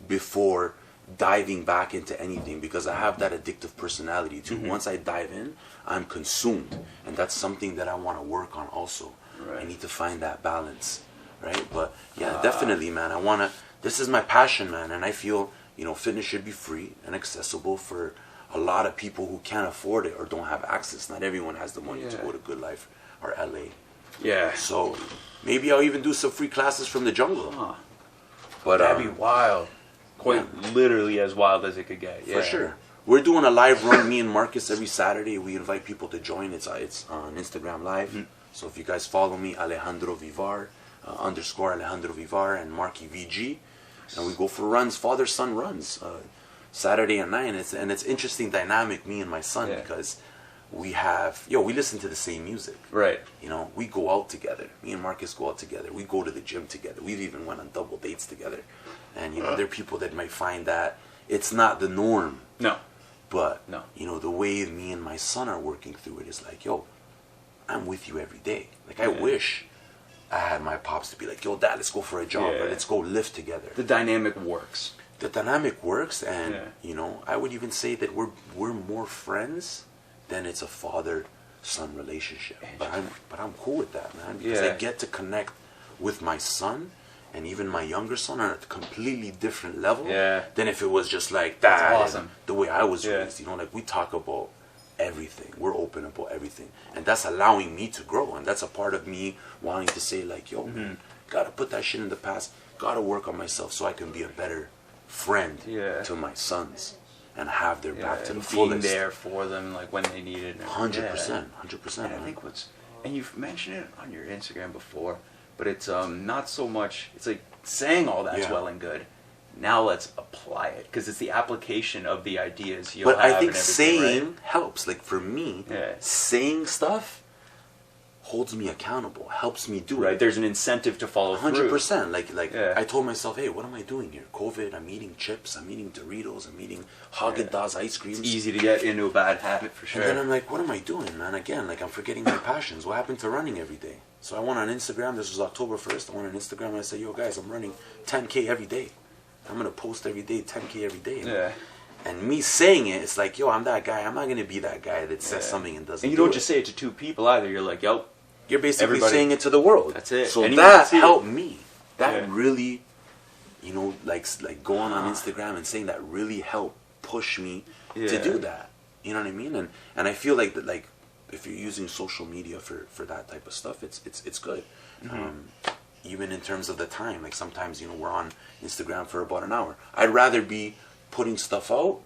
before diving back into anything, because I have that addictive personality too. Mm-hmm. Once I dive in, I'm consumed, and that's something that I want to work on also. Right. I need to find that balance, right? But yeah, definitely, man. This is my passion, man, and I feel, you know, fitness should be free and accessible for a lot of people who can't afford it or don't have access. Not everyone has the money to go to Good Life or LA. Yeah. So maybe I'll even do some free classes from the jungle. Huh. But that'd be wild. Quite literally as wild as it could get. Yeah. For sure. We're doing a live run, me and Marcus, every Saturday. We invite people to join. It's on Instagram Live. Mm-hmm. So if you guys follow me, Alejandro Vivar, _ Alejandro Vivar, and Marky VG. And we go for runs, father-son runs, Saturday at 9. It's interesting dynamic, me and my son, because we listen to the same music. Right. You know, we go out together. Me and Marcus go out together. We go to the gym together. We've even went on double dates together. And, you know, there are people that might find that it's not the norm. No. But, no. You know, the way me and my son are working through it is like, yo, I'm with you every day. Like, I wish I had my pops to be like, yo, Dad, let's go for a jog, or let's go lift together. The dynamic works. The dynamic works, and, you know, I would even say that we're more friends than it's a father-son relationship. But I'm cool with that, man, because I get to connect with my son and even my younger son on a completely different level than if it was just like that. That's awesome. The way I was raised, you know, like we talk about everything. We're open about everything, and that's allowing me to grow, and that's a part of me wanting to say like, yo, man, gotta put that shit in the past. Gotta work on myself so I can be a better friend to my sons and have their back to the fullest. Being there for them, like when they need it. 100%. And I think and you've mentioned it on your Instagram before, but it's not so much. It's like saying all that's well and good. Now let's apply it, because it's the application of the ideas you'll have. But I think and saying helps. Like for me, saying stuff holds me accountable, helps me do it. Right, there's an incentive to follow 100%. Like I told myself, hey, what am I doing here? COVID, I'm eating chips, I'm eating Doritos, I'm eating Haagen-Dazs ice creams. It's easy to get into a bad habit, for sure. And then I'm like, what am I doing, man? Again, like I'm forgetting my passions. What happened to running every day? So I went on Instagram, this was October 1st, I went on Instagram and I said, yo guys, I'm running 10K every day. I'm going to post every day, 10K every day. And me saying it, it's like, yo, I'm that guy. I'm not going to be that guy that says something and doesn't. And you don't just say it to two people either. You're like, yo, you're basically saying it to the world. That's it. So that helped me. That really, you know, like going on Instagram and saying that really helped push me to do that. You know what I mean? And I feel like that, like if you're using social media for that type of stuff, it's good. Even in terms of the time, like sometimes, you know, we're on Instagram for about an hour. I'd rather be putting stuff out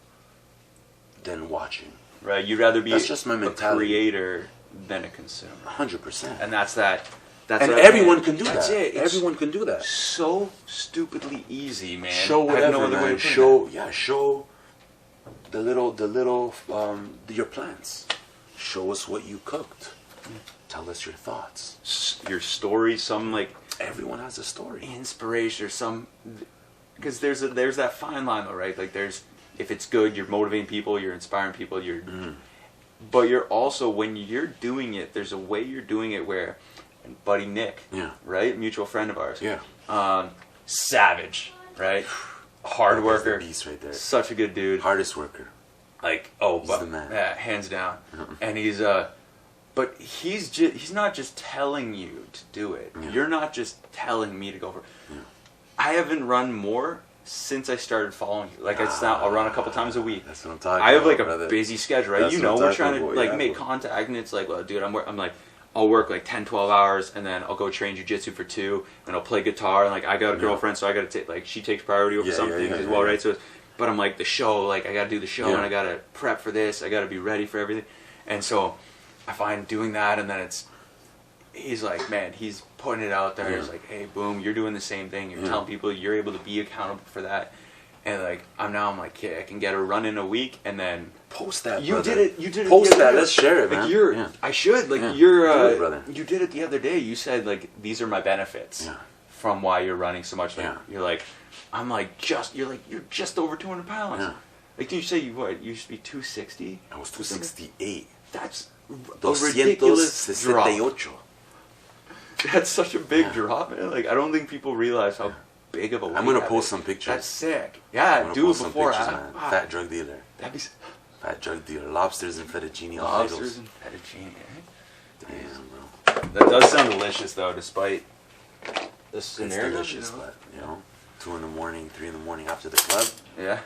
than watching. Right, you'd rather be that's just my mentality. A creator than a consumer. 100%. And that's that. And everyone can do that. That's it. Everyone can do that. So stupidly easy, man. Show whatever, man. Show the little your plants. Show us what you cooked. Tell us your thoughts. Your story, some like... Everyone has a story. Inspiration or some... Because there's that fine line though, right? Like there's... If it's good, you're motivating people, you're inspiring people, you're... But you're also, when you're doing it, there's a way you're doing it where... And Buddy Nick, right? Mutual friend of ours. Savage, right? Hard worker. Beast right there. Such a good dude. Hardest worker. Like, he's the man. Yeah, hands down. And he's... But he's not just telling you to do it. You're not just telling me to go for it. I haven't run more since I started following you. Like it's now, I'll run a couple times a week. That's what I'm talking about. I have like a busy schedule, right? You know, we're trying to make contact, and it's like, well, dude, I'm like, I'll work like 10, 12 hours, and then I'll go train jiu-jitsu for 2, and I'll play guitar, and like I got a girlfriend, so I got to take, like, she takes priority over some things as well, right? So, but I'm like, the show, like I got to do the show, and I got to prep for this, I got to be ready for everything, and so I find doing that, and then he's like, man, he's putting it out there. He's like, hey, boom, you're doing the same thing. You're telling people you're able to be accountable for that. And like, I'm like, yeah, I can get a run in a week, and then post that. You did it. Post that. Let's share it, man. Like I should. Like you did it the other day. You said like, these are my benefits from why you're running so much. Like, you're like, I'm like you're just over 200 pounds. Like, did you say you used to be 260? I was 268. That's a ridiculous drop. 268. That's such a big drop, man. Like, I don't think people realize how big of a weight I'm going to post some pictures. That's sick. Yeah, do it before. Man. Fat drug dealer. That'd be... Fat drug dealer. Lobsters and fettuccine. Lobsters and fettuccine, eh? Damn, bro. That does sound delicious, though, despite the scenario. It's delicious, but, 2 in the morning, 3 in the morning after the club. Yeah.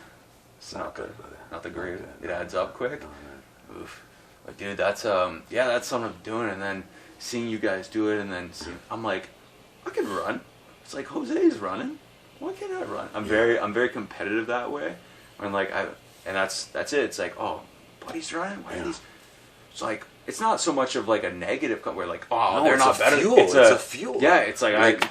It's not good. Not the great. It adds up quick. Oof. But, dude, that's something I'm doing, and then seeing you guys do it, and then I'm like, I can run. It's like, Jose's running. Why can't I run? I'm very competitive that way. And like that's it. It's like, oh, Buddy's running. Why are these? It's like, it's not so much of like a negative. Where like, oh, no, they're not better. Fuel. It's a fuel. Yeah, it's like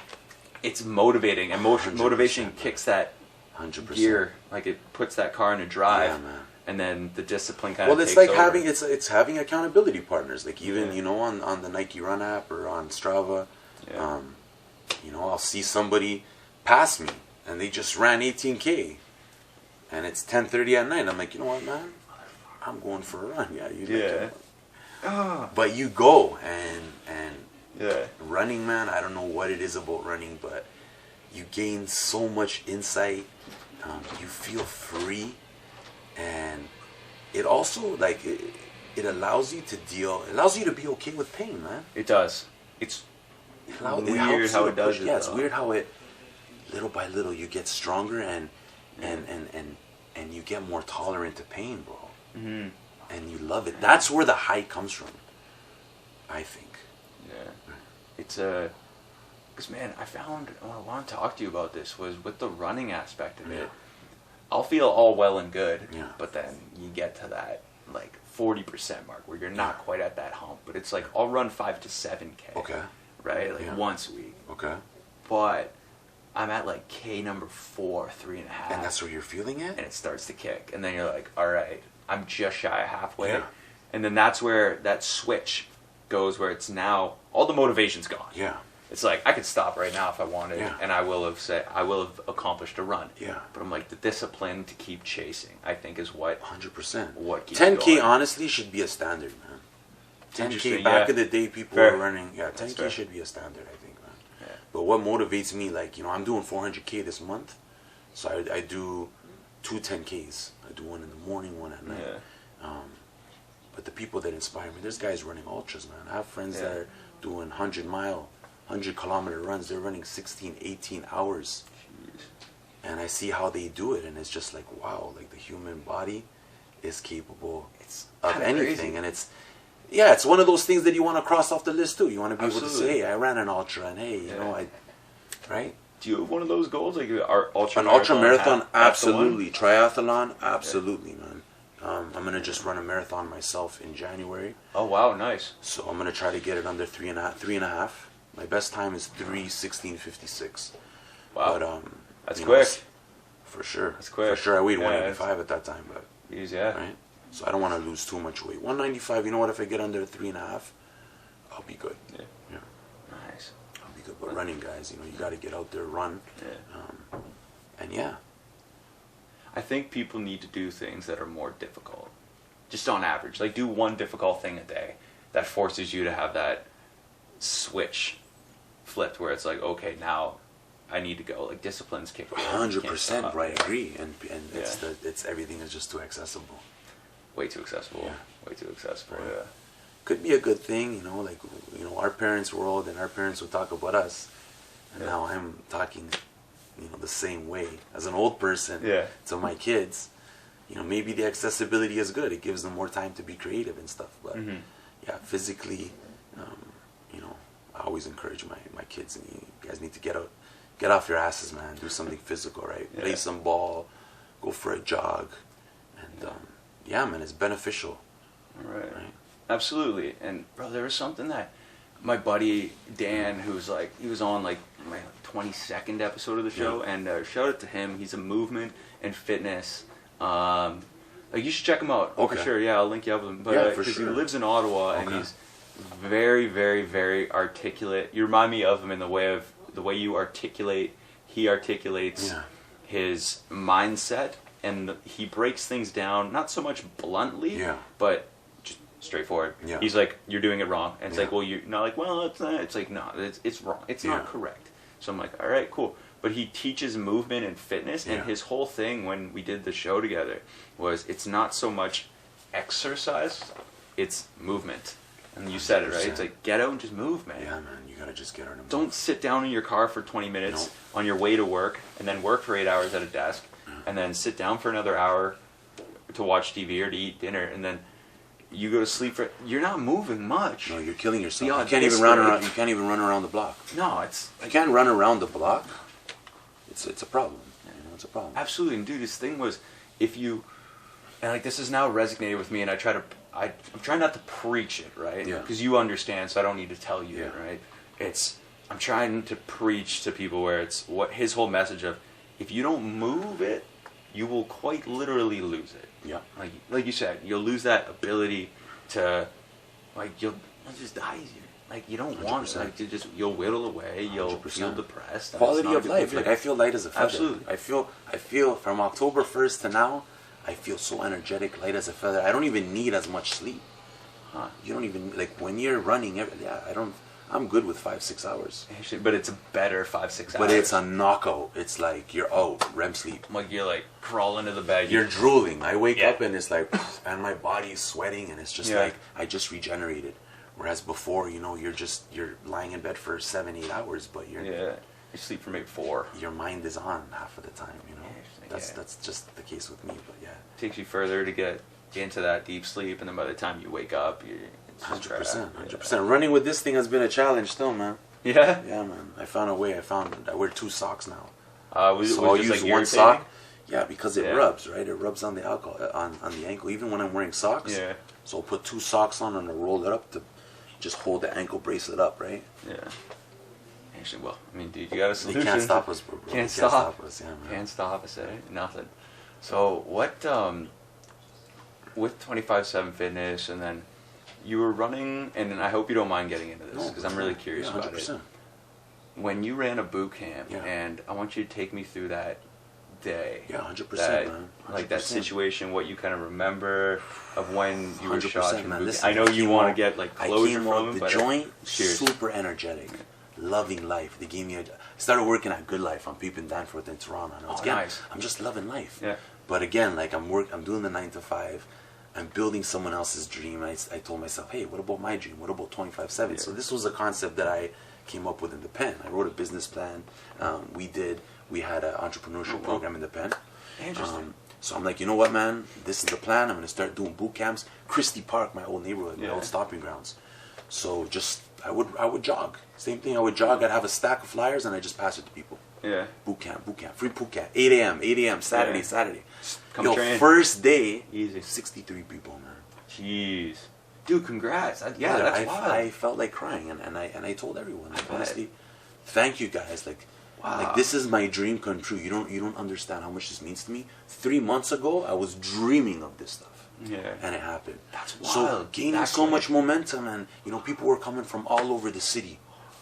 it's motivating. And motivation 100%, kicks that 100%. gear. Like it puts that car in a drive. Yeah, man. and then the discipline kind of Well, it's takes like over. having it's having accountability partners. Like even you know on the Nike Run app or on Strava, you know, I'll see somebody pass me and they just ran 18K, and it's 10:30 at night. I'm like, you know what, man, I'm going for a run. Yeah, you but you go and running, man. I don't know what it is about running, but you gain so much insight. You feel free, and it also like it allows you to deal. It allows you to be okay with pain, man. It does. It's weird how it does it. Yeah, it's weird how it little by little you get stronger and you get more tolerant to pain, bro. Mm-hmm. And you love it. That's where the high comes from, I think. Yeah. It's because man, I found what I want to talk to you about this was with the running aspect of it. I'll feel all well and good, but then you get to that like 40% mark where you're not quite at that hump. But it's like I'll run 5 to 7K. Okay. Right, like once a week. Okay. But I'm at like K number 4, 3.5. And that's where you're feeling it? And it starts to kick. And then you're like, all right, I'm just shy of halfway. Yeah. And then that's where that switch goes where it's now, all the motivation's gone. Yeah. It's like, I could stop right now if I wanted. Yeah. And I will have accomplished a run. Yeah. But I'm like, the discipline to keep chasing, I think is what 100%. What keeps 10K going. honestly should be a standard, man. 10K Interesting, back in the day, people Fair. were running. Yeah, That's 10K fair. should be a standard, I think, man. Yeah. But what motivates me, like, you know, I'm doing 400K this month, so I do 2 10Ks. I do one in the morning, one at night. Yeah. But the people that inspire me, there's guys running ultras, man. I have friends that are doing 100-kilometer runs. They're running 16, 18 hours. Jeez. And I see how they do it, and it's just like, wow, like the human body is capable of anything. Crazy. And it's one of those things that you want to cross off the list too. You want to be able to Absolutely. say, hey, I ran an ultra, and hey, you know, right? Do you have one of those goals? Like our ultra An ultra marathon, half the one? absolutely. Triathlon, absolutely, man. I'm going to just run a marathon myself in January. Oh, wow, nice. So I'm going to try to get it under 3.5. My best time is 3:16:56. Wow. But, That's you quick. know, for sure. That's quick. For sure. I weighed Yeah, 185 at that time, but Yeah. right. So I don't want to lose too much weight. 195. You know what? If I get under 3.5, I'll be good. Yeah. Nice. I'll be good. But running, guys, you know, you got to get out there, run. Yeah. And yeah. I think people need to do things that are more difficult. Just on average. Like, do one difficult thing a day that forces you to have that switch flipped where it's like, okay, now I need to go. Like, discipline's kicking in. 100%, right? I agree. And it's everything is just too accessible. Way too accessible. Yeah. Way too accessible, Right. yeah. Could be a good thing, you know, like, you know, our parents were old and our parents would talk about us. And now I'm talking, you know, the same way as an old person to my kids. You know, maybe the accessibility is good. It gives them more time to be creative and stuff. But yeah, physically, you know, I always encourage my kids, and you guys need to get off your asses, man. Do something physical, right? Yeah. Play some ball, go for a jog, and yeah, man, it's beneficial. Right. Absolutely. And bro, there was something that my buddy Dan, who's like, he was on like my 22nd episode of the show, and shout out to him. He's a movement and fitness. Like, you should check him out. Okay. For sure. Yeah, I'll link you up with him. But Yeah, for because sure. he lives in Ottawa, and he's very, very, very articulate. You remind me of him in the way you articulate. He articulates his mindset, and he breaks things down not so much bluntly, but just straightforward. Yeah. He's like, you're doing it wrong, and it's like, well, you're not like, well, it's not. It's like, no, it's wrong. It's not correct. So I'm like, all right, cool. But he teaches movement and fitness, and his whole thing when we did the show together was it's not so much exercise, it's movement. And you said it, right? It's like, get out and just move, man. Yeah, man, you gotta just get out and move. Don't sit down in your car for 20 minutes on your way to work, and then work for 8 hours at a desk, and then sit down for another hour to watch TV or to eat dinner, and then you go to sleep for... You're not moving much. No, you're killing yourself. Beyond You can't even run around. You can't even run around the block. No, it's... If you can't run around the block, it's a problem. You know, it's a problem. Absolutely, and dude, his thing was, if you... And like, this has now resonated with me, and I'm trying not to preach it, right? Yeah. Because you understand, so I don't need to tell you it, right? I'm trying to preach to people where it's what his whole message of, if you don't move it, you will quite literally lose it. Yeah. Like you said, you'll lose that ability to, like, you'll just die easier. Like, you don't want it. Like, you'll whittle away. You'll 100%. feel depressed. Quality of life. Like, I feel light as a feather. Absolutely. I feel from October 1st to now, I feel so energetic, light as a feather. I don't even need as much sleep. Huh. You don't even, like, when you're running, I'm good with 5-6 hours. Actually, but it's a better 5-6 hours. But it's a knockout. It's like you're out, REM sleep. Like, you're like crawling into the bed. You're drooling. I wake up and it's like, and my body's sweating, and it's just like I just regenerated. Whereas before, you're lying in bed for 7-8 hours, but you sleep for maybe 4. Your mind is on half of the time. That's just the case with me. But yeah, it takes you further to get into that deep sleep, and then by the time you wake up, you're 100%. Running with this thing has been a challenge still, man. Yeah? Yeah, man. I found a way. I wear 2 socks now. So I'll use one sock. Yeah, because it rubs, right? It rubs on the on the ankle, even when I'm wearing socks. Yeah. So I'll put 2 socks on and I'll roll it up to just hold the ankle bracelet up, right? Yeah. Actually, well, I mean, dude, you got a solution. You can't stop us, bro. Can't stop us, yeah, man. Can't stop us, nothing. So what, with 25/7 Fitness, and then you were running, and I hope you don't mind getting into this, because I'm really curious about it. When you ran a boot camp, and I want you to take me through that day. Yeah, 100%, man. 100%. Like that situation, what you kind of remember of when you were shot from man. boot camp. I know you want to get like closure from the joint, super energetic, loving life. They gave me I started working at Good Life on Peep and Danforth in Toronto. And nice. I'm just loving life. Yeah. But again, like I'm doing the 9 to 5. I'm building someone else's dream. I told myself, hey, what about my dream? What about 25/7? So this was a concept that I came up with in the pen. I wrote a business plan. We had an entrepreneurial program in the pen. Interesting. So I'm like, you know what, man? This is the plan. I'm going to start doing boot camps. Christie Park, my old neighborhood, my old stomping grounds. So I would jog. Same thing. I would jog. I'd have a stack of flyers and I just pass it to people. Yeah. Boot camp, free boot camp. 8 a.m. Saturday. Come train. First day, easy. 63 people, man. Jeez. Dude, congrats. That's wild. I felt like crying, and I told everyone, like, honestly, thank you guys. Like, wow. Like, this is my dream come true. You don't understand how much this means to me. 3 months ago, I was dreaming of this stuff. Yeah. And it happened. That's wild. So gaining so much momentum, and people were coming from all over the city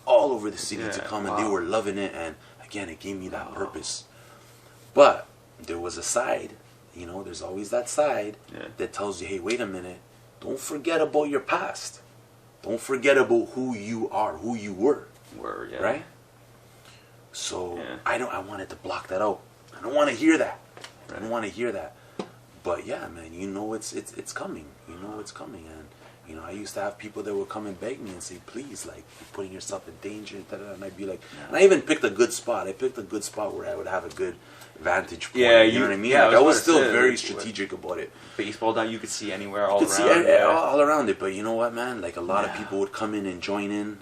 to come, and they were loving it. And again, it gave me that purpose. But there was a side, there's always that side that tells you, hey, wait a minute, don't forget about your past. Don't forget about who you are, who you were. Right? So I wanted to block that out. I don't want to hear that. I don't want to hear that. But yeah, man, it's coming. It's coming. And I used to have people that would come and beg me and say, please, like, you're putting yourself in danger, and I'd be like, and I even picked a good spot. I picked a good spot where I would have a good vantage point. Yeah, you know what I mean? Yeah, like, I was still very strategic about it. Baseball down, you could see anywhere, all around. All around it. But you know what, man? Like, a lot of people would come in and join in,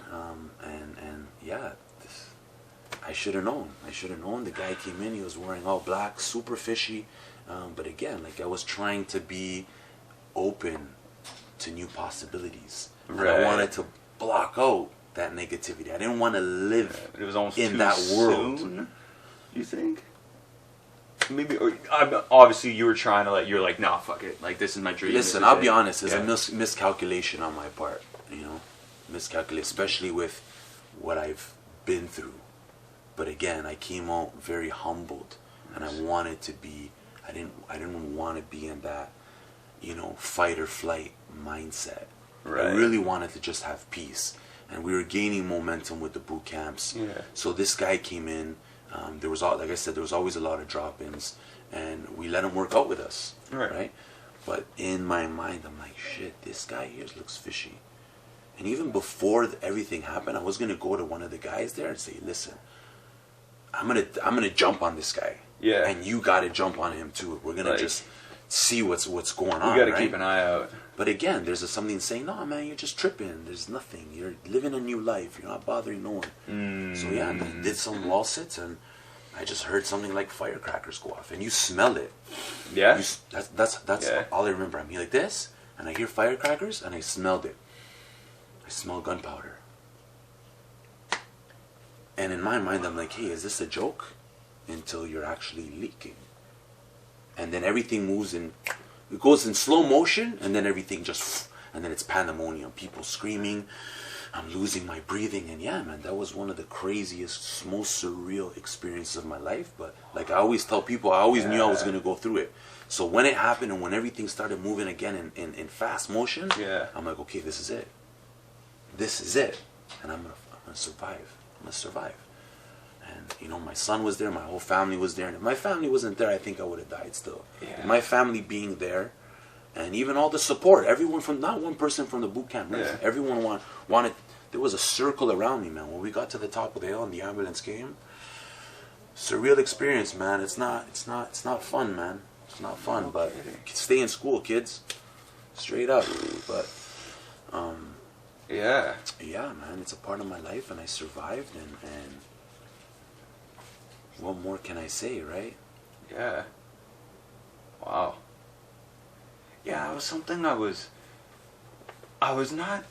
I should have known. The guy came in, he was wearing all black, super fishy. But again, like, I was trying to be open to new possibilities. And I wanted to block out that negativity. I didn't want to live it was almost in too that world. Soon, you think? Maybe, or, obviously you were trying to you're like, nah, fuck it. Like, this is my dream. Listen, I'll be honest, it's a miscalculation on my part. Miscalculate, especially with what I've been through. But again, I came out very humbled, and I wanted to be. I didn't want to be in that, fight or flight mindset. Right. I really wanted to just have peace, and we were gaining momentum with the boot camps. Yeah. So this guy came in. There was, like I said, there was always a lot of drop-ins, and we let him work out with us. Right. But in my mind, I'm like, shit, this guy here looks fishy. And even before everything happened, I was gonna go to one of the guys there and say, listen, I'm gonna jump on this guy. Yeah. And you gotta jump on him too. We're gonna just see what's going on. You gotta keep an eye out. But again, there's something saying, no, man, you're just tripping. There's nothing. You're living a new life. You're not bothering no one. So yeah, I did some wall sits, and I just heard something like firecrackers go off, and you smell it. Yeah. That's all I remember. I'm here like this, and I hear firecrackers, and I smelled it. I smell gunpowder. And in my mind, I'm like, hey, is this a joke? Until you're actually leaking. and then everything moves in, it goes in slow motion, and then everything just, and then it's pandemonium, people screaming, I'm losing my breathing, and yeah, man, that was one of the craziest, most surreal experiences of my life. But like I always tell people, I always knew I was gonna go through it. So when it happened and when everything started moving again in fast motion, I'm like, okay, this is it. This is it, and I'm gonna survive. I'm gonna survive. And you know, my son was there, my whole family was there, and if my family wasn't there, I think I would have died still. My family being there, and even all the support, everyone from, not one person from the boot camp, everyone wanted. There was a circle around me, man. When we got to the top of the hill and the ambulance came, surreal experience, man. It's not fun, man. It's not fun, but stay in school, kids. Straight up, but yeah, man. It's a part of my life, and I survived, and what more can I say, right? Yeah. Wow. Yeah, it was something I was not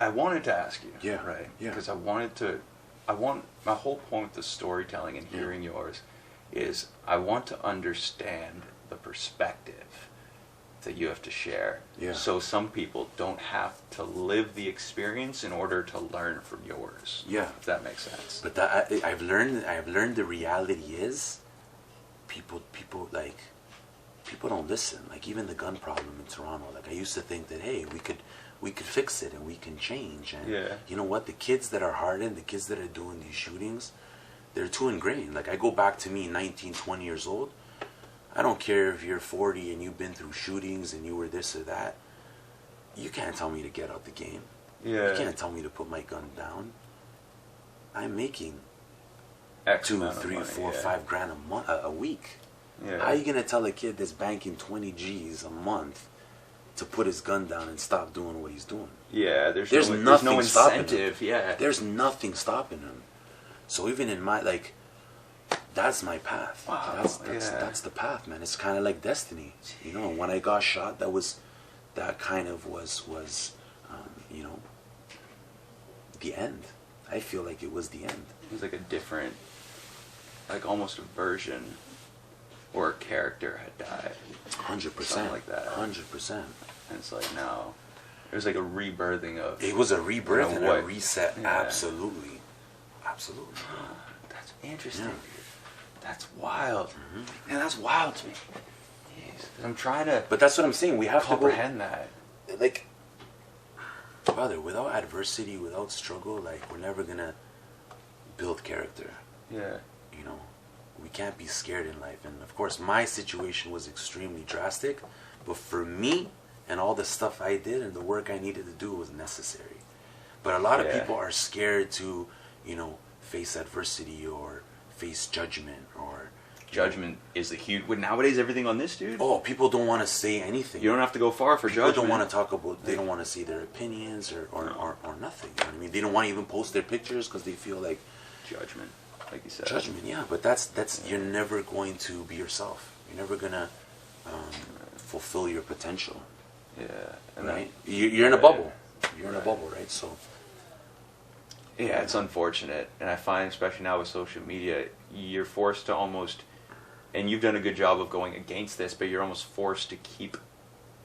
I wanted to ask you. Yeah. Right. Yeah. Because my whole point with the storytelling and hearing yours is I want to understand the perspective that you have to share. Yeah. So some people don't have to live the experience in order to learn from yours. Yeah. If that makes sense. But that I've learned the reality is people don't listen. Like even the gun problem in Toronto, like I used to think that, hey, we could fix it and we can change. And you know what? The kids that are hardened, the kids that are doing these shootings, they're too ingrained. Like I go back to me 19, 20 years old. I don't care if you're 40 and you've been through shootings and you were this or that. You can't tell me to get out the game. You can't tell me to put my gun down. I'm making X 2, 3, 4, 5 grand a week. How are you gonna tell a kid that's banking 20 G's a month to put his gun down and stop doing what he's doing? Yeah, there's no incentive. There's nothing stopping him. So even in my, like, that's my path. Wow. That's the path, man. It's kind of like destiny. You know, when I got shot, that kind of was you know, the end. I feel like it was the end. It was like a different, like almost a version or a character had died. 100%. Something like that. 100%. And it's like, no. It was like a rebirthing of... It was a rebirth and a reset. Yeah. Absolutely. Absolutely. That's interesting, dude. That's wild. Man, that's wild to me. Jeez. I'm trying to... But that's what I'm saying. We have comprehend that. Like, brother, without adversity, without struggle, like, we're never gonna build character. Yeah. You know, we can't be scared in life. And of course, my situation was extremely drastic, but for me and all the stuff I did and the work I needed to do was necessary. But a lot of people are scared to, you know, face adversity or face judgment or... Judgment is a huge... Nowadays, everything on this, dude... Oh, people don't want to say anything. You don't have to go far for judgment. People don't want to talk about... They don't want to say their opinions or nothing. You know what I mean? They don't want to even post their pictures because they feel like... Judgment, like you said. Judgment, yeah. But that's you're never going to be yourself. You're never going to fulfill your potential. Yeah. And right? You're in a bubble. You're in a bubble, right? So... Yeah, it's unfortunate. And I find, especially now with social media, you're forced to almost... And you've done a good job of going against this, but you're almost forced to keep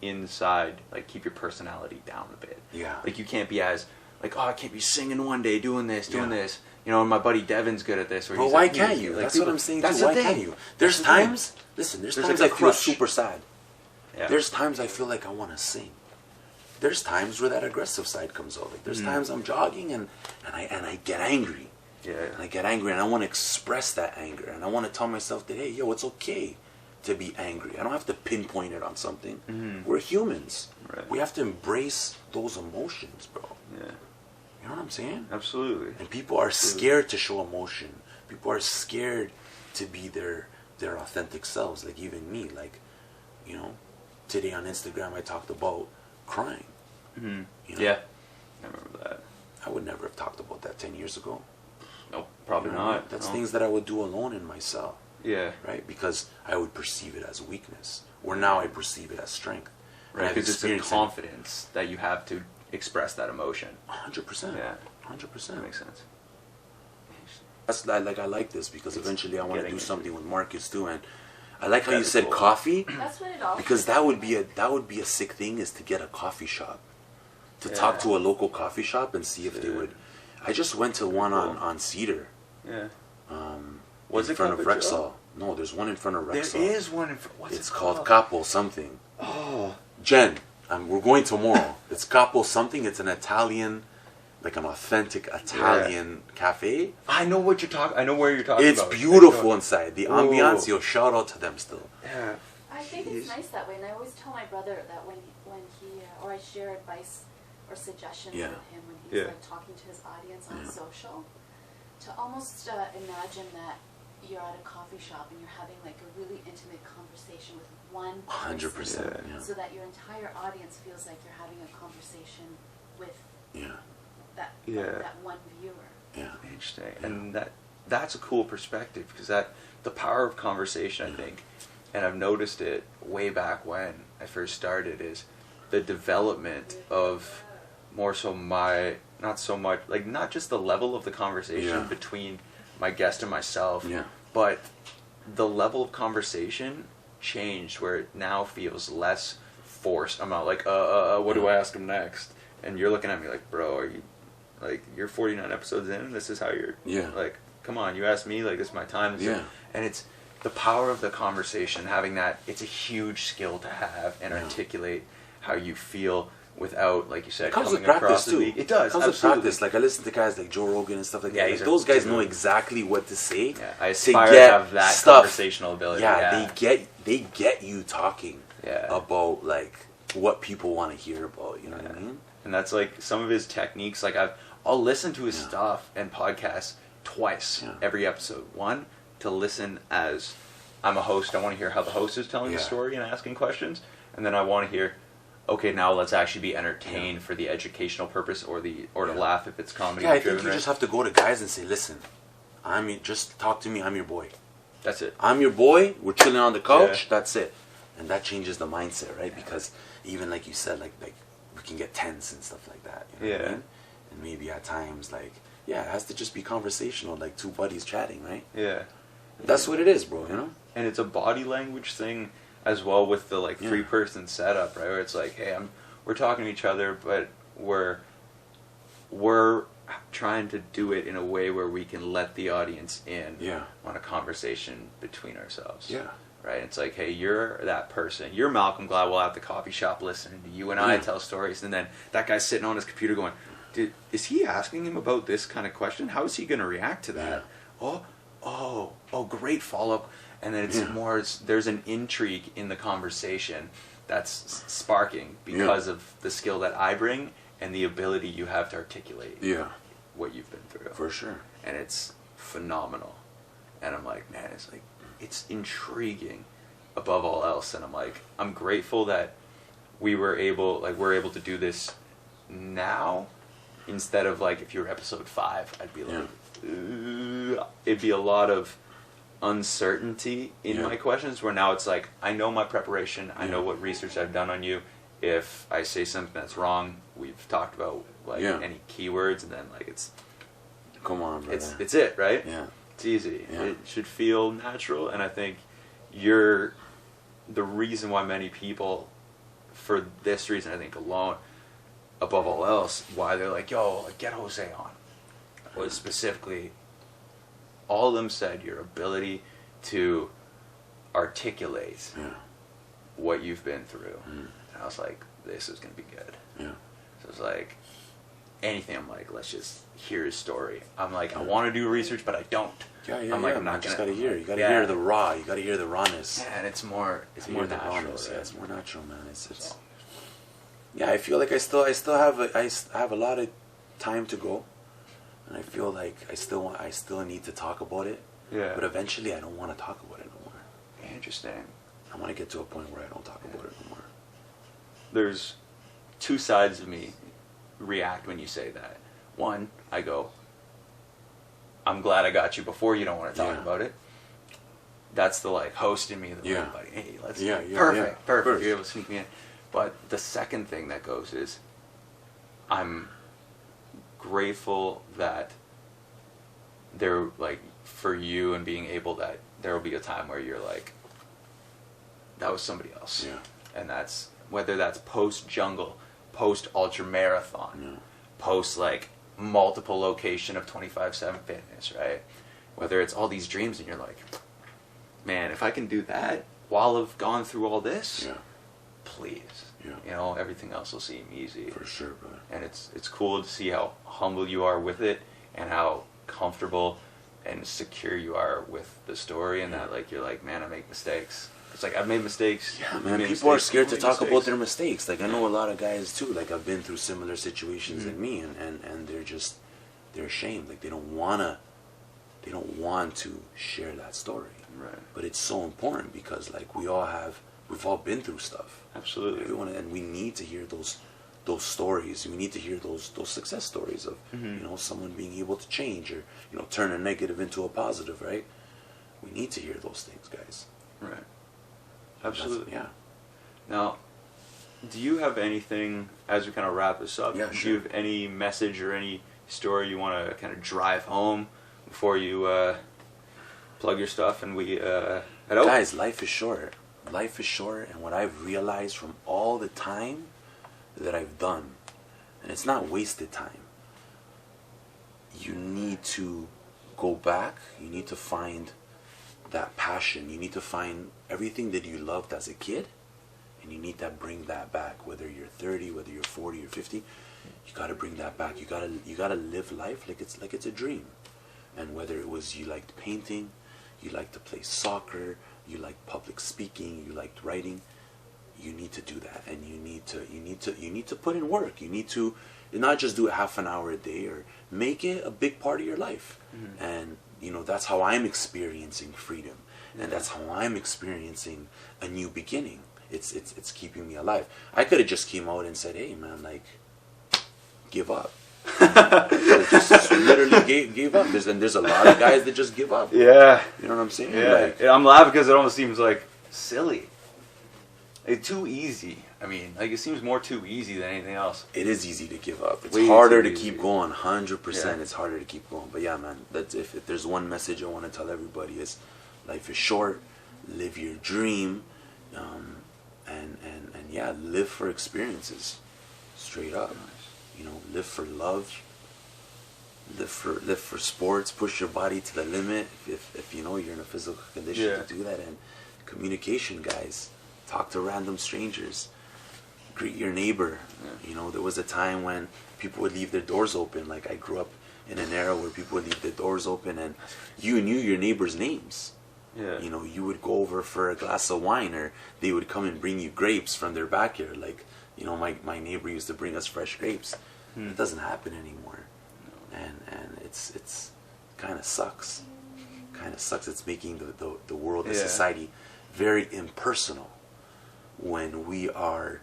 inside, like keep your personality down a bit. Yeah. Like you can't be as, like, oh, I can't be singing one day, doing this. You know, and my buddy Devin's good at this. Well, why can't you? Like, that's what I'm saying too. Why can't you? There's times, listen, there's times I feel super sad. Yeah. There's times I feel like I want to sing. There's times where that aggressive side comes out. Like there's times I'm jogging and I get angry. Yeah. And I get angry and I want to express that anger. And I want to tell myself that, hey, yo, it's okay to be angry. I don't have to pinpoint it on something. We're humans. Right. We have to embrace those emotions, bro. Yeah. You know what I'm saying? Absolutely. And people are scared to show emotion. People are scared to be their authentic selves. Like even me. Like, you know, today on Instagram I talked about crying. You know? Yeah. I remember that. I would never have talked about that 10 years ago. Nope, probably not. That's things that I would do alone in myself. Yeah. Right? Because I would perceive it as weakness. Where now I perceive it as strength. Right, because it's a confidence that you have to express that emotion. 100%. Yeah. 100%. That makes sense. That's like I like this because eventually I want to do something with Marcus too, and I like how That'd you said cool. coffee. That's what it all. Because that would be a sick thing is to get a coffee shop, to talk to a local coffee shop and see if they would. I just went to one on Cedar. Yeah. Was in front of Rexall? No, there's one in front of Rexall. There is one in front. What's it's it called Capo something. Oh. Jen, we're going tomorrow. It's Capo something. It's an Italian, like an authentic Italian cafe. I know what you're talking. I know where you're talking it's about. It's beautiful inside. The ambiance. Yo, shout out to them still. Yeah. I think it's nice that way, and I always tell my brother that when he or I share advice or suggestions with him when he's like talking to his audience on social, to almost imagine that you're at a coffee shop and you're having like a really intimate conversation with one person, 100%, so that your entire audience feels like you're having a conversation with that one viewer. Yeah, interesting, and that's a cool perspective because the power of conversation, I think, and I've noticed it way back when I first started, is the development of more so not so much like not just the level of the conversation between my guest and myself, but the level of conversation changed where it now feels less forced. I'm not like, what do I ask him next? And you're looking at me like, bro, are you, like, you're 49 episodes in, and this is how you're, like, come on, you asked me, like, this is my time. And it's the power of the conversation, having that, it's a huge skill to have and articulate how you feel without, like you said, coming coming with across practice too. It does. It comes with practice. Like I listen to guys like Joe Rogan and stuff like that. Like, those guys know exactly what to say. Yeah, I aspire to have that conversational ability. Yeah, they get you talking about like what people want to hear about. You know what I mean? And that's like some of his techniques. Like I'll listen to his stuff and podcasts twice every episode. One, to listen as I'm a host. I want to hear how the host is telling the story and asking questions, and then I want to hear, okay, now let's actually be entertained for the educational purpose or to laugh if it's comedy. Yeah, I think you just have to go to guys and say, listen, just talk to me. I'm your boy. That's it. I'm your boy. We're chilling on the couch. That's it. And that changes the mindset, right? Because even like you said, like we can get tense and stuff like that. You know what I mean? And maybe at times, like, it has to just be conversational, like two buddies chatting, right? Yeah. That's what it is, bro, you know? And it's a body language thing as well with the, like, 3-person setup, right? Where it's like, hey, we're talking to each other, but we're trying to do it in a way where we can let the audience in on a conversation between ourselves. Yeah. Right? It's like, hey, you're that person. You're Malcolm Gladwell at the coffee shop listening to you and I tell stories, and then that guy's sitting on his computer going, is he asking him about this kind of question? How is he going to react to that? Oh, great follow-up. And then it's there's an intrigue in the conversation that's sparking because of the skill that I bring and the ability you have to articulate what you've been through. For sure. And it's phenomenal. And I'm like, man, it's intriguing above all else. And I'm like, I'm grateful that we're able to do this now instead of like if you're episode 5, I'd be like, it'd be a lot of uncertainty in my questions, where now it's like, I know my preparation, I know what research I've done on you. If I say something that's wrong, we've talked about like any keywords, and then like come on, brother. It's it, right? Yeah. It's easy. Yeah. It should feel natural, and I think you're the reason why many people, for this reason, I think alone, above all else, why they're like, yo, get Jose on, was specifically, all of them said your ability to articulate what you've been through. And I was like, this is going to be good. Yeah. So it's like, anything, I'm like, let's just hear his story. I'm like, I want to do research, but I don't. I'm like, I'm not just gotta hear. You gotta hear the raw. You gotta hear the rawness. Yeah, and it's more natural. Rawness, right? It's more natural, man. It's yeah. I feel like I still have a lot of time to go, and I feel like I still need to talk about it. Yeah. But eventually, I don't want to talk about it no more. Interesting. I want to get to a point where I don't talk about it no more. There's two sides of me react when you say that. One, I go, I'm glad I got you before you don't want to talk about it. That's the like host in me that like, hey, let's perfect. You're able to sneak me in. But the second thing that goes is, I'm grateful that there, like, for you and being able that there will be a time where you're like, that was somebody else. Yeah. And that's, whether that's post-jungle, post-ultra marathon, post, like, multiple location of 24/7 fitness, right? Whether it's all these dreams and you're like, man, if I can do that while I've gone through all this, please. Yeah. You know, everything else will seem easy. For sure, brother. And it's cool to see how humble you are with it and how comfortable and secure you are with the story, and that, like, you're like, man, I make mistakes. It's like, I've made mistakes. Yeah, man, people are scared to talk about their mistakes. Like, I know a lot of guys too, like, I've been through similar situations than me, and they're ashamed. Like, they don't want to share that story. Right. But it's so important because, like, we've all been through stuff. Absolutely. Everyone, and we need to hear those stories. We need to hear those success stories of, you know, someone being able to change, or, you know, turn a negative into a positive, right? We need to hear those things, guys. Right. Absolutely. Yeah. Now, do you have anything, as we kind of wrap this up, Yeah, do sure. you have any message or any story you want to kind of drive home before you plug your stuff and we head out? Guys, life is short. Life is short, and what I've realized from all the time that I've done, and it's not wasted time, you need to go back, you need to find that passion, you need to find everything that you loved as a kid, and you need to bring that back. Whether you're 30, whether you're 40 or 50, you got to bring that back. You got to live life like it's a dream. And whether it was you liked painting, you liked to play soccer, you liked public speaking, you liked writing, you need to do that, and you need to put in work. You need to not just do it half an hour a day, or make it a big part of your life. And you know, that's how I'm experiencing freedom, and that's how I'm experiencing a new beginning. It's keeping me alive. I could have just came out and said, hey man, like, give up. just literally gave up. There's a lot of guys that just give up. Yeah. You know what I'm saying? Yeah. Like, I'm laughing because it almost seems like silly. It's too easy. I mean, like, it seems more too easy than anything else. it is easy to give up. It's Way harder too to easy. keep going. 100%. Yeah. It's harder to keep going. But yeah, man, that's if there's one message I want to tell everybody is, life is short. Live your dream, and yeah, live for experiences. Straight up. You know, live for love. Live for sports. Push your body to the limit if you know you're in a physical condition to do that. And communication, guys. Talk to random strangers. Greet your neighbor. You know, there was a time when people would leave their doors open. Like, I grew up in an era where people would leave their doors open, and you knew your neighbors' names. Yeah. You know, you would go over for a glass of wine, or they would come and bring you grapes from their backyard. Like, you know, my neighbor used to bring us fresh grapes. It doesn't happen anymore. And it's kind of sucks. Kind of sucks. It's making the world, the society, very impersonal when we are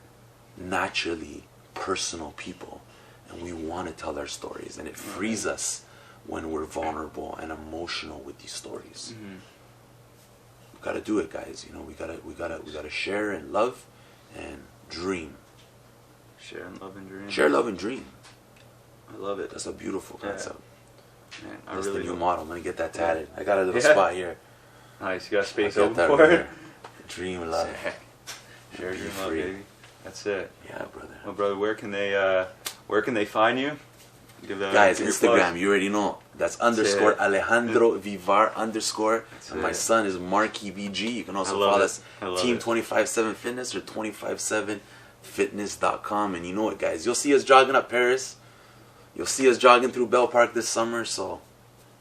naturally personal people, and we want to tell our stories, and it frees us when we're vulnerable and emotional with these stories. We gotta do it, guys. You know, we gotta share and love and dream. Share and love and dream. Share, love, and dream. I love it. That's a beautiful concept. Man, That's really the new hope- model. I'm gonna get that tatted. I got a little spot here. Nice. You got space I got open that for right it? here. Dream, love. Share, Be dream, love, free. baby. That's it. Yeah, brother. Well, brother, where can they find you? Guys, give your Instagram, plugs. you already know. That's underscore it. Alejandro Vivar underscore. And my it. son is Marky BG. You can also I love follow it. us I love Team it. 257 Fitness or 257fitness.com. And you know it, guys. You'll see us jogging up Paris. You'll see us jogging through Bell Park this summer. So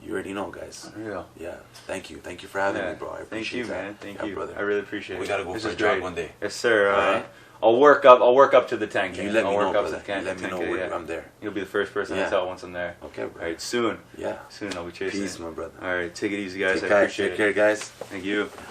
you already know, guys. Unreal. Yeah. Thank you. Thank you for having me, bro. I Thank appreciate you, that. man. Thank Yeah, you, brother. I really appreciate it. We gotta go This for is a jog great. one day. Yes, sir. All right. I'll work up to the 10K. You let me I'll work know, up to brother. the 10K. You let me know 10K, when I'm there. You'll be the first person Yeah. to tell once I'm there. Okay, bro. All right, soon. Yeah. Soon I'll be chasing. Peace, my brother. All right, take it easy, guys. Take I appreciate care, guys. Thank you.